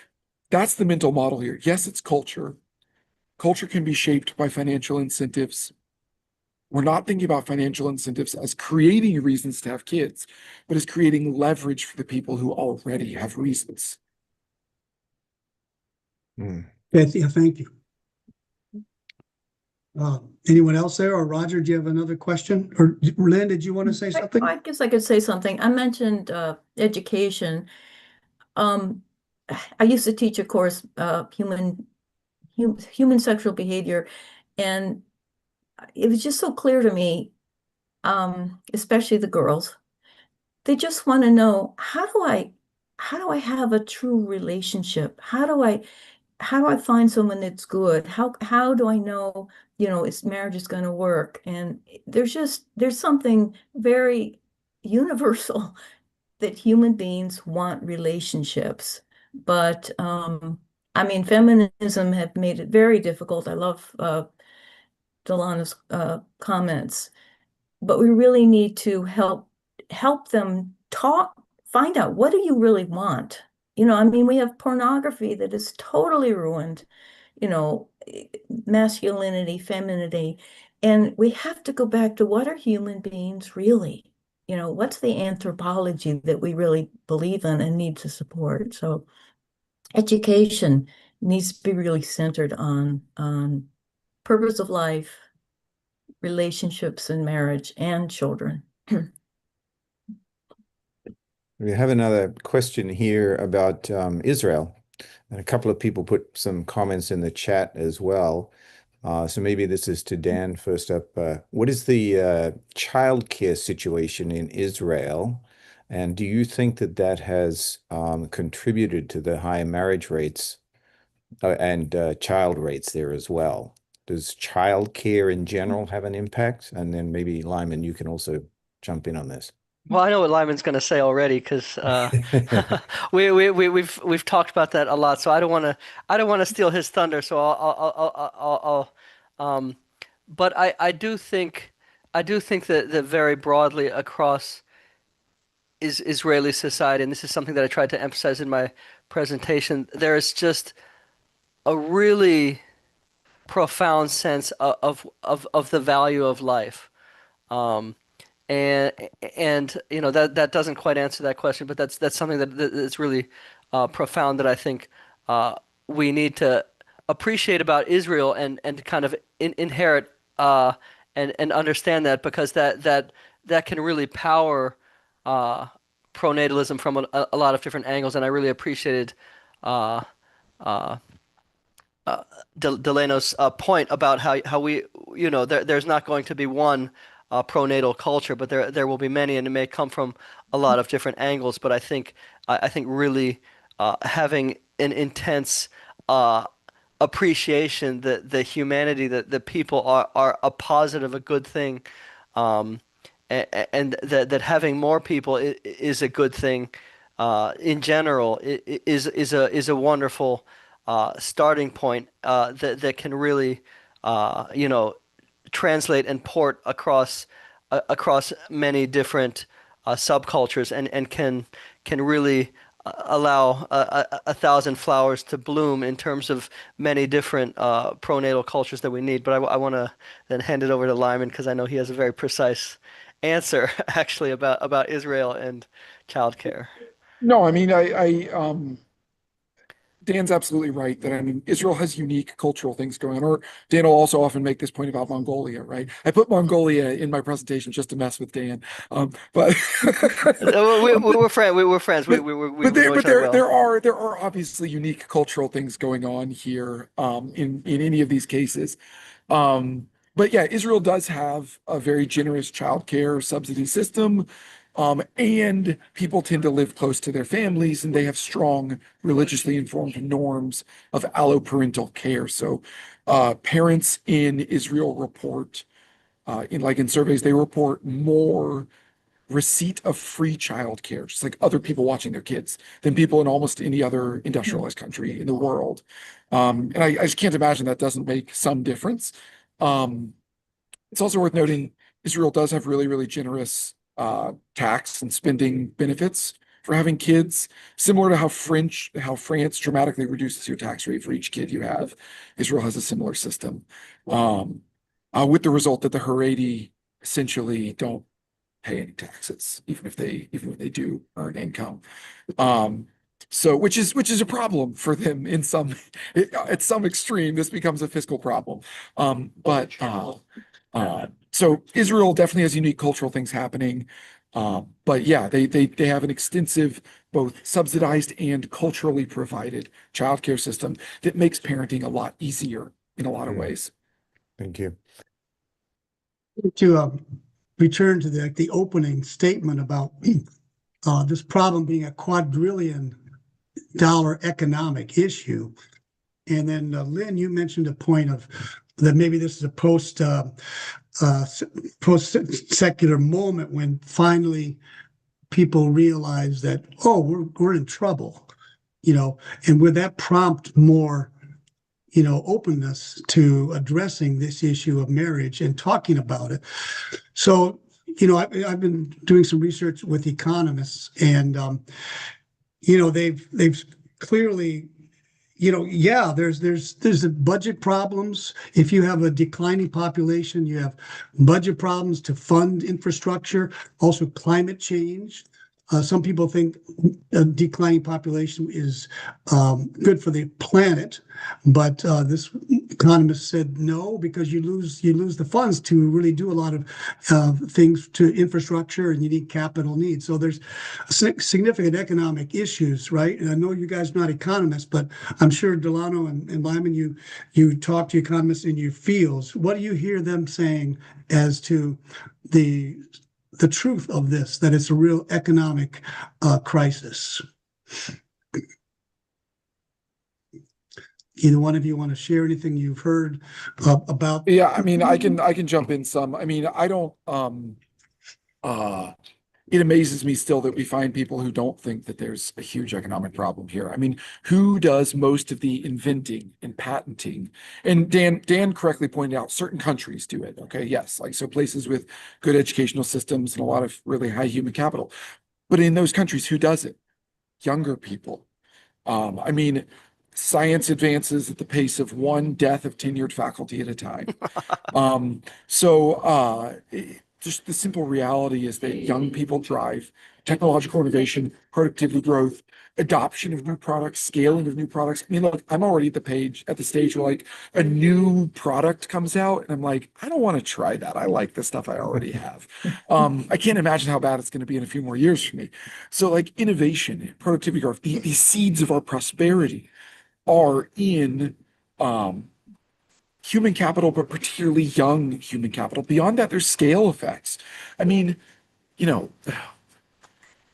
that's the mental model here. Yes, it's culture. Culture can be shaped by financial incentives. We're not thinking about financial incentives as creating reasons to have kids, but as creating leverage for the people who already have reasons. Hmm. Yeah, thank you. Anyone else there? Or Roger, do you have another question? Or Lynn, did you want to say something? I guess I could say something. I mentioned education. I used to teach a course, human sexual behavior, and it was just so clear to me, especially the girls, they just want to know how do I have a true relationship? How do I find someone that's good? How do I know, its marriage is going to work? And there's something very universal that human beings want relationships. But I mean, feminism have made it very difficult. I love Delana's comments, but we really need to help them find out, what do you really want? I mean, we have pornography that is totally ruined, masculinity, femininity, and we have to go back to, what are human beings really? What's the anthropology that we really believe in and need to support? So education needs to be really centered on purpose of life, relationships and marriage, and children. We have another question here about Israel, and a couple of people put some comments in the chat as well. So maybe this is to Dan first up. What is the childcare situation in Israel? And do you think that that has contributed to the high marriage rates and child rates there as well? Does childcare in general have an impact? And then maybe Lyman, you can also jump in on this. Well, I know what Lyman's going to say already because we've talked about that a lot. So I don't want to steal his thunder. So but I do think that very broadly across is Israeli society, and this is something that I tried to emphasize in my presentation. There is just a really profound sense of the value of life. Um, and that doesn't quite answer that question, but that's something that's really profound that I think we need to appreciate about Israel and kind of inherit and understand that, because that can really power uh, pronatalism from a lot of different angles, and I really appreciated uh, uh, Delano's point about how we, there's not going to be one pronatal culture, but there will be many, and it may come from a lot of different angles. But I think really having an intense appreciation that the humanity, that the people are a positive, a good thing, um, and that having more people is a good thing in general, is a wonderful starting point that can really translate and port across many different subcultures, and can really allow a thousand flowers to bloom in terms of many different pronatal cultures that we need. But I want to then hand it over to Lyman, because I know he has a very precise answer actually about Israel and childcare. No, I mean, Dan's absolutely right that, I mean, Israel has unique cultural things going on. Or Dan will also often make this point about Mongolia, right? I put Mongolia in my presentation just to mess with Dan. But We're friends. We're friends. We know each other well. there are obviously unique cultural things going on here in any of these cases. But yeah, Israel does have a very generous childcare subsidy system. And people tend to live close to their families and they have strong religiously informed norms of alloparental care. So parents in Israel report, in surveys, they report more receipt of free childcare, just like other people watching their kids, than people in almost any other industrialized country in the world. And I just can't imagine that doesn't make some difference. Um, it's also worth noting Israel does have really, really generous tax and spending benefits for having kids, similar to how France dramatically reduces your tax rate for each kid you have. Israel has a similar system, with the result that the Haredi essentially don't pay any taxes, even if they do earn income. So which is a problem for them in some at some extreme. This becomes a fiscal problem. So Israel definitely has unique cultural things happening. But yeah, they have an extensive, both subsidized and culturally provided childcare system that makes parenting a lot easier in a lot of ways. Thank you. To return to the opening statement about this problem being a quadrillion-dollar economic issue, and then Lynn, you mentioned a point of that maybe this is a post-secular moment when finally people realize that, oh, we're in trouble, and would that prompt more openness to addressing this issue of marriage and talking about it. So, I've been doing some research with economists, and they've clearly, there's the budget problems. If you have a declining population, you have budget problems to fund infrastructure, also climate change. Some people think a declining population is good for the planet, but this economist said no, because you lose the funds to really do a lot of things to infrastructure, and you need capital needs. So there's significant economic issues, right? And I know you guys are not economists, but I'm sure Delano and Lyman, you talk to economists in your fields. What do you hear them saying as to the truth of this, that it's a real economic crisis? Either one of you want to share anything you've heard about? Yeah, I mean, I can jump in some. I mean, I don't it amazes me still that we find people who don't think that there's a huge economic problem here. I mean, who does most of the inventing and patenting? And Dan correctly pointed out certain countries do it. Okay, yes, like so places with good educational systems and a lot of really high human capital. But in those countries, who does it? Younger people. I mean, science advances at the pace of one death of tenured faculty at a time. Just the simple reality is that young people drive technological innovation, productivity growth, adoption of new products, scaling of new products. I mean, look, I'm already at the stage where like a new product comes out and I'm like, I don't want to try that. I like the stuff I already have. I can't imagine how bad it's going to be in a few more years for me. So like innovation, productivity growth, the seeds of our prosperity are in human capital, but particularly young human capital. Beyond that, there's scale effects. I mean,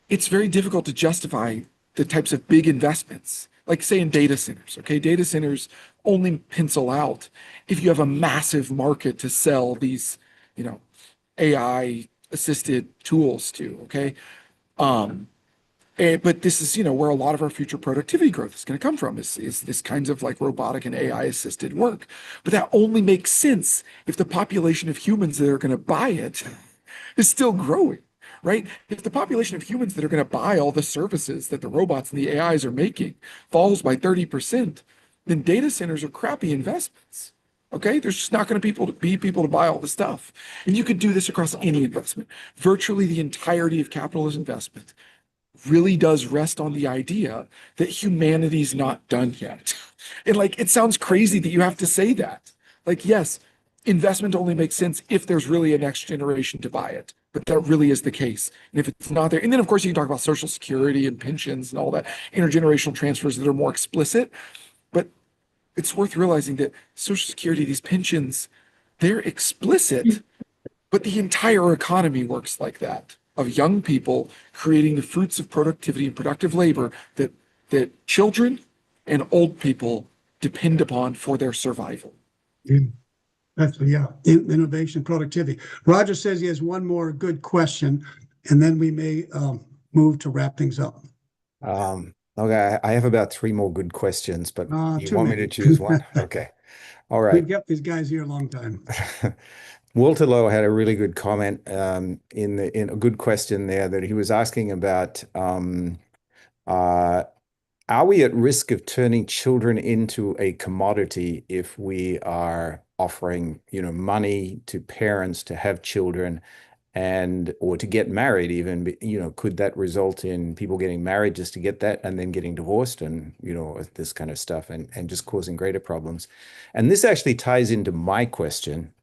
it's very difficult to justify the types of big investments, like say in data centers. Okay, data centers only pencil out if you have a massive market to sell these, AI assisted tools to. Okay. But this is, where a lot of our future productivity growth is going to come from, is this kinds of like robotic and AI assisted work. But that only makes sense if the population of humans that are going to buy it is still growing, right? If the population of humans that are going to buy all the services that the robots and the AIs are making falls by 30%, then data centers are crappy investments. Okay, there's just not going to be people to buy all the stuff. And you could do this across any investment. Virtually the entirety of capitalist investment really does rest on the idea that humanity's not done yet. And like, it sounds crazy that you have to say that. Like, yes, investment only makes sense if there's really a next generation to buy it. But that really is the case. And if it's not there, and then of course you can talk about Social Security and pensions and all that, intergenerational transfers that are more explicit. But it's worth realizing that Social Security, these pensions, they're explicit, but the entire economy works like that. of young people creating the fruits of productivity and productive labor that children and old people depend upon for their survival. That's, yeah, innovation, productivity. Roger says he has one more good question, and then we may move to wrap things up. Okay, I have about three more good questions, but you Too want me to many. choose one? Okay. All right. We've kept these guys here a long time. Walter Lowe had a really good comment in a good question there that he was asking about uh, are we at risk of turning children into a commodity if we are offering, money to parents to have children and or to get married even, could that result in people getting married just to get that and then getting divorced and, this kind of stuff and just causing greater problems. And this actually ties into my question.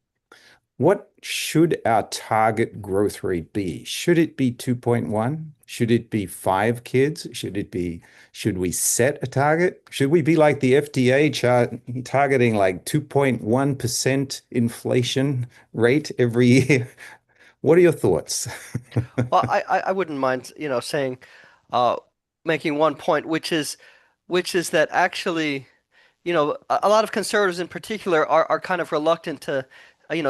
What should our target growth rate be? Should it be 2.1? Should it be 5 kids? Should we set a target? Should we be like the FDA targeting like 2.1% inflation rate every year? What are your thoughts? Well, I wouldn't mind, saying, uh, making one point, which is that actually, a lot of conservatives in particular are kind of reluctant to,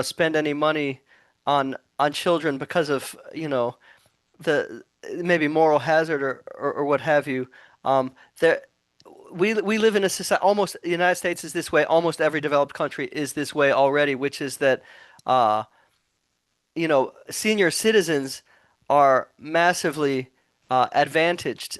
spend any money on children because of, the maybe moral hazard or what have you. There, we live in a society, almost the United States is this way, almost every developed country is this way already, which is that, uh, senior citizens are massively advantaged,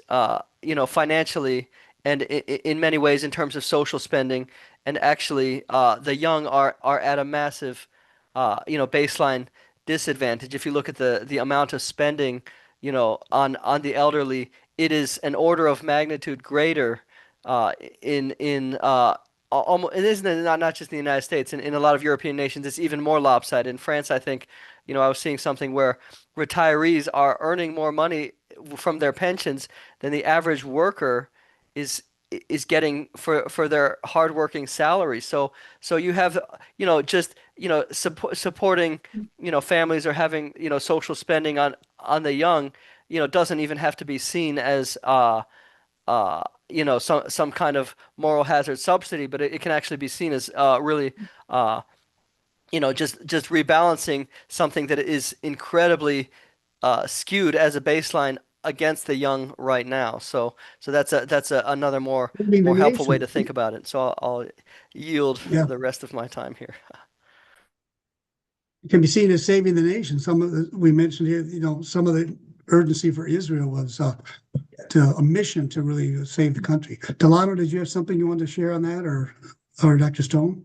financially and in many ways in terms of social spending. And actually, the young are at a massive, baseline disadvantage. If you look at the amount of spending, on the elderly, it is an order of magnitude greater in almost, it isn't not just in the United States. In a lot of European nations, it's even more lopsided. In France, I think, I was seeing something where retirees are earning more money from their pensions than the average worker is is getting for their hardworking salary. So you have, just, supporting, families or having, social spending on the young, doesn't even have to be seen as some kind of moral hazard subsidy, but it can actually be seen as really uh, just rebalancing something that is incredibly skewed as a baseline against the young right now. So that's another more Saving the more helpful way nation. to think about it. So I'll yield Yeah, the rest of my time here. it can be seen as saving the nation. Some of the, we mentioned here, some of the urgency for Israel was a mission to really save the country. Delano, did you have something you wanted to share on that, or Dr. Stone?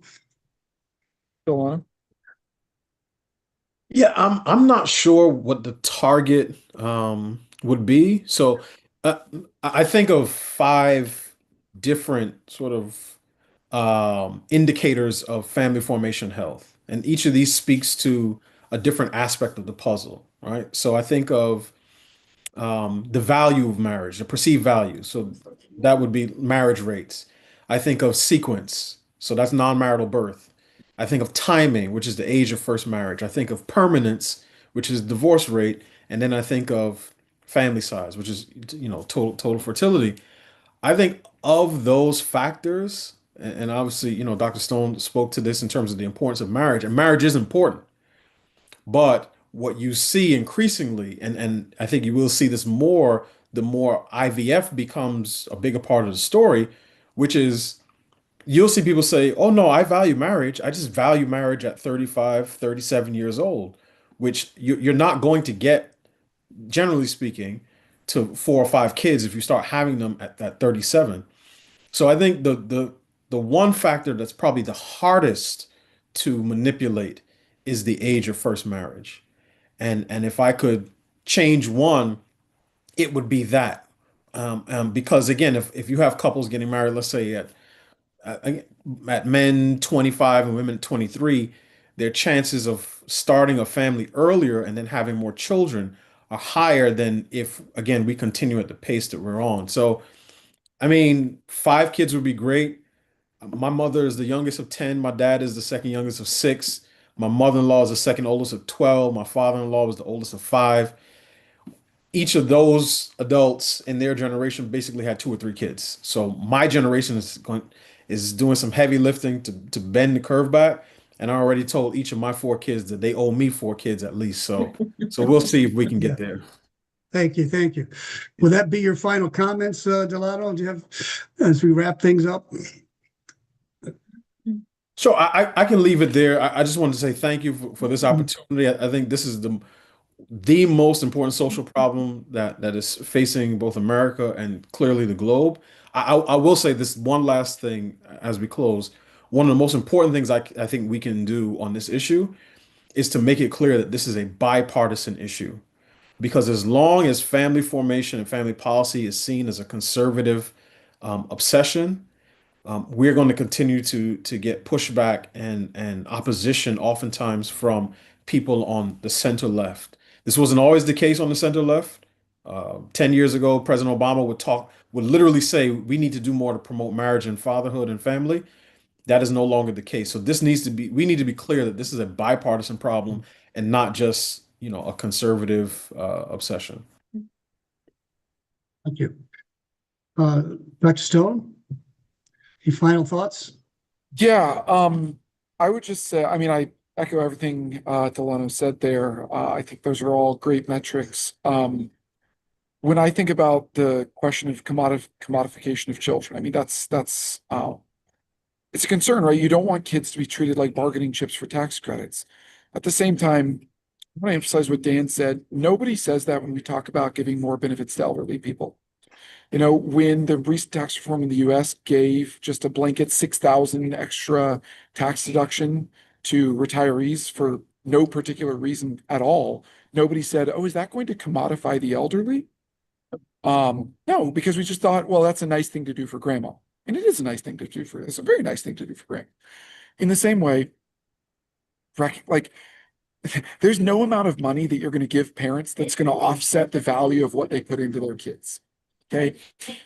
Go on. Yeah, I'm not sure what the target would be. So uh, I think of five different sort of indicators of family formation health, and each of these speaks to a different aspect of the puzzle, right? So I think of the value of marriage, the perceived value. So that would be marriage rates. I think of sequence. So that's non-marital birth. I think of timing, which is the age of first marriage. I think of permanence, which is divorce rate. And then I think of family size, which is, total fertility. I think of those factors, and obviously, Dr. Stone spoke to this in terms of the importance of marriage, and marriage is important. But what you see increasingly, and I think you will see this more, the more IVF becomes a bigger part of the story, which is you'll see people say, oh no, I value marriage. I just value marriage at 35, 37 years old, which you're not going to get, generally speaking, to 4 or 5 kids if you start having them at that 37. So I think the one factor that's probably the hardest to manipulate is the age of first marriage. And if I could change one, it would be that. Because again, if you have couples getting married, let's say at, at men 25 and women 23, their chances of starting a family earlier and then having more children are higher than if, again, we continue at the pace that we're on. So, I mean, 5 kids would be great. My mother is the youngest of 10. My dad is the second youngest of 6. My mother-in-law is the second oldest of 12. My father-in-law was the oldest of 5. each of those adults in their generation basically had 2 or 3 kids. So my generation is doing some heavy lifting to bend the curve back. And I already told each of my 4 kids that they owe me 4 kids at least. So we'll see if we can Yeah. get there. Thank you. Thank you. Will that be your final comments, Delano? Do you have, as we wrap things up? So I can leave it there. I just wanted to say thank you for this opportunity. I think this is the most important social problem that is facing both America and clearly the globe. I will say this one last thing as we close. One of the most important things I think we can do on this issue is to make it clear that this is a bipartisan issue. Because as long as family formation and family policy is seen as a conservative obsession, we're going to continue to get pushback and opposition, oftentimes from people on the center left. This wasn't always the case on the center left. 10 years ago, President Obama would literally say, we need to do more to promote marriage and fatherhood and family. That is no longer the case. So we need to be clear that this is a bipartisan problem and not just, a conservative obsession. Thank you. Dr. Stone, any final thoughts? Yeah, I would just say, I mean, I echo everything Delano said there. I think those are all great metrics. When I think about the question of commodification of children, I mean, that's it's a concern, right? You don't want kids to be treated like bargaining chips for tax credits. At the same time, I want to emphasize what Dan said. Nobody says that when we talk about giving more benefits to elderly people. When the recent tax reform in the US gave just a blanket 6,000 extra tax deduction to retirees for no particular reason at all, nobody said, "Oh, is that going to commodify the elderly?" No, because we just thought, well, that's a nice thing to do for grandma. And it is a nice thing to do for, it's a very nice thing to do for grandma. In the same way, like there's no amount of money that you're going to give parents that's going to offset the value of what they put into their kids. Okay.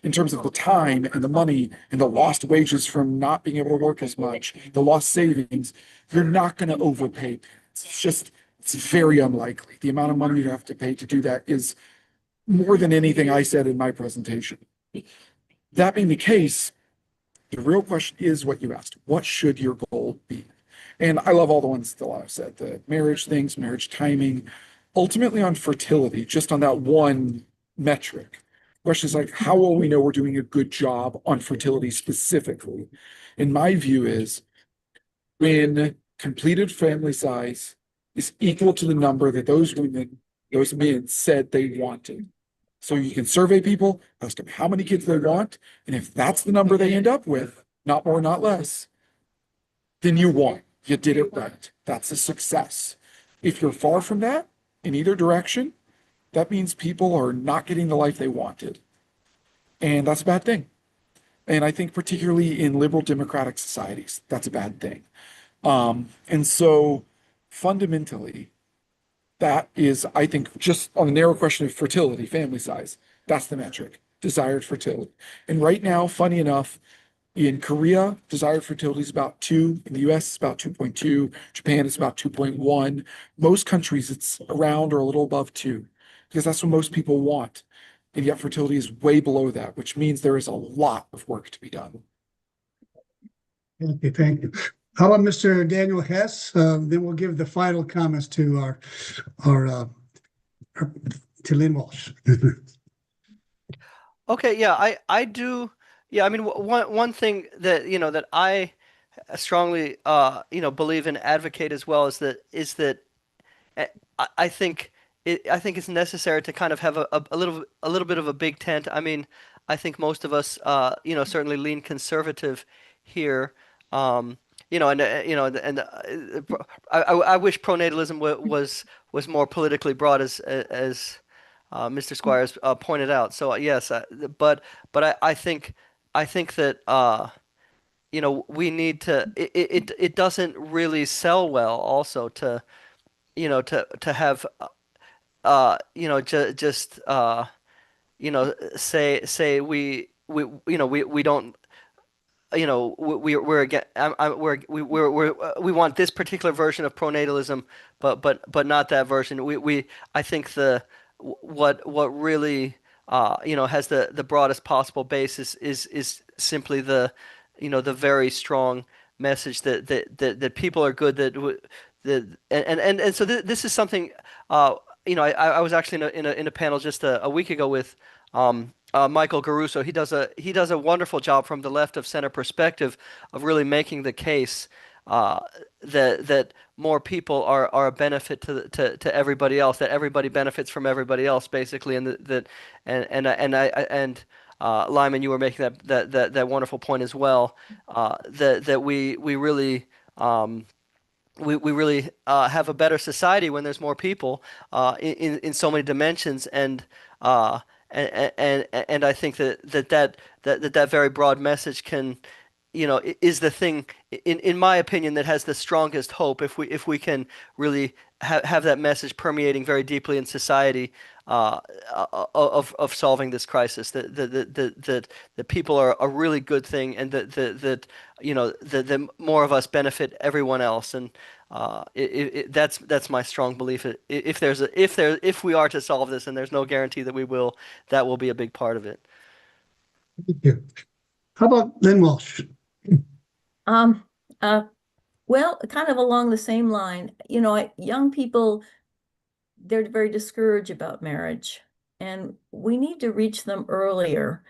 In terms of the time and the money and the lost wages from not being able to work as much, the lost savings, you're not going to overpay. It's very unlikely. The amount of money you have to pay to do that is more than anything I said in my presentation. That being the case, the real question is what you asked. What should your goal be? And I love all the ones that I've said, the marriage things, marriage timing, ultimately on fertility, just on that one metric. Question is like, how will we know we're doing a good job on fertility specifically? And my view is when completed family size is equal to the number that those men said they wanted. So you can survey people, ask them how many kids they want, and if that's the number they end up with, not more, not less, then you won. You did it right. That's a success. If you're far from that in either direction, that means people are not getting the life they wanted. And that's a bad thing. And I think particularly in liberal democratic societies, that's a bad thing. And so fundamentally, that is, I think, just on the narrow question of fertility, family size, that's the metric, desired fertility. And right now, funny enough, in Korea, desired fertility is about 2. In the US, it's about 2.2. Japan, it's about 2.1. Most countries, it's around or a little above 2, because that's what most people want. And yet fertility is way below that, which means there is a lot of work to be done. Okay, thank you. How about Mr. Daniel Hess? Then we'll give the final comments to to Lynn Walsh. Okay, yeah, I do. Yeah, I mean, one thing that that I strongly believe and advocate as well is that I think I think it's necessary to kind of have a little bit of a big tent. I mean, I think most of us certainly lean conservative here. I wish pronatalism was more politically broad as Mr. Squires pointed out. So yes, but I think that we need to it doesn't really sell well also to have just say we don't we're again we want this particular version of pronatalism but not that version. I think what really has the broadest possible basis is simply the very strong message that people are good, that and so this is something I was actually in a panel just a week ago with Michael Garuso. He does a wonderful job from the left of center perspective of really making the case uh, that more people are a benefit to everybody else, that everybody benefits from everybody else basically, and that and Lyman, you were making that wonderful point as well, that we really we really have a better society when there's more people in so many dimensions, uh, and I think that very broad message can, is the thing in my opinion that has the strongest hope if we can really have that message permeating very deeply in society, of solving this crisis, that people are a really good thing, and that more of us benefit everyone else, and that's my strong belief. If we are to solve this, and there's no guarantee that we will, that will be a big part of it. Thank you. How about Lynn Walsh? Um, well, kind of along the same line, young people, they're very discouraged about marriage, and we need to reach them earlier.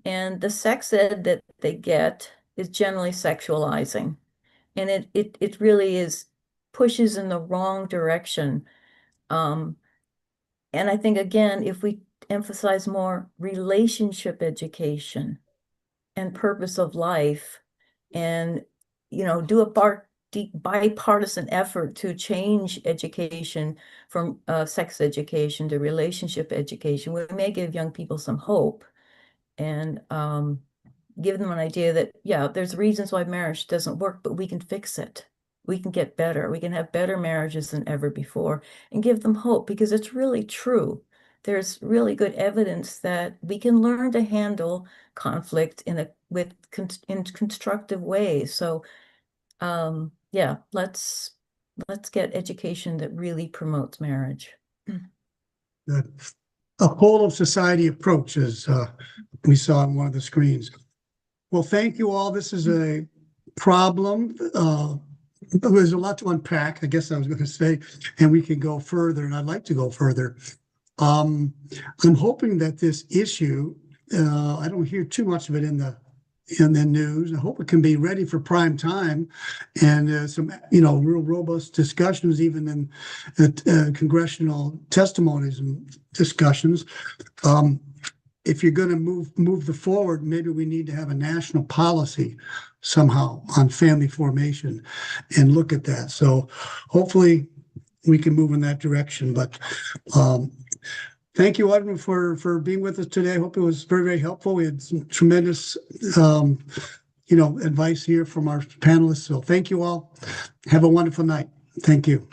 And the sex ed that they get is generally sexualizing, and it really is pushes in the wrong direction. Um, and I think again, if we emphasize more relationship education and purpose of life, and do a bipartisan effort to change education from sex education to relationship education, we may give young people some hope, and give them an idea that, yeah, there's reasons why marriage doesn't work, but we can fix it. We can get better. We can have better marriages than ever before, and give them hope, because it's really true. There's really good evidence that we can learn to handle conflict in constructive ways. So, yeah, let's get education that really promotes marriage. A whole of society approach, as we saw on one of the screens. Well, thank you all. This is a problem. There's a lot to unpack, I guess I was going to say, and we can go further, and I'd like to go further. I'm hoping that this issue, I don't hear too much of it in the news. I hope it can be ready for prime time, and some real robust discussions, even in congressional testimonies and discussions. If you're going to move the forward, maybe we need to have a national policy somehow on family formation and look at that. So hopefully we can move in that direction. But thank you, Audrey, for being with us today. I hope it was very, very helpful. We had some tremendous advice here from our panelists. So thank you all. Have a wonderful night. Thank you.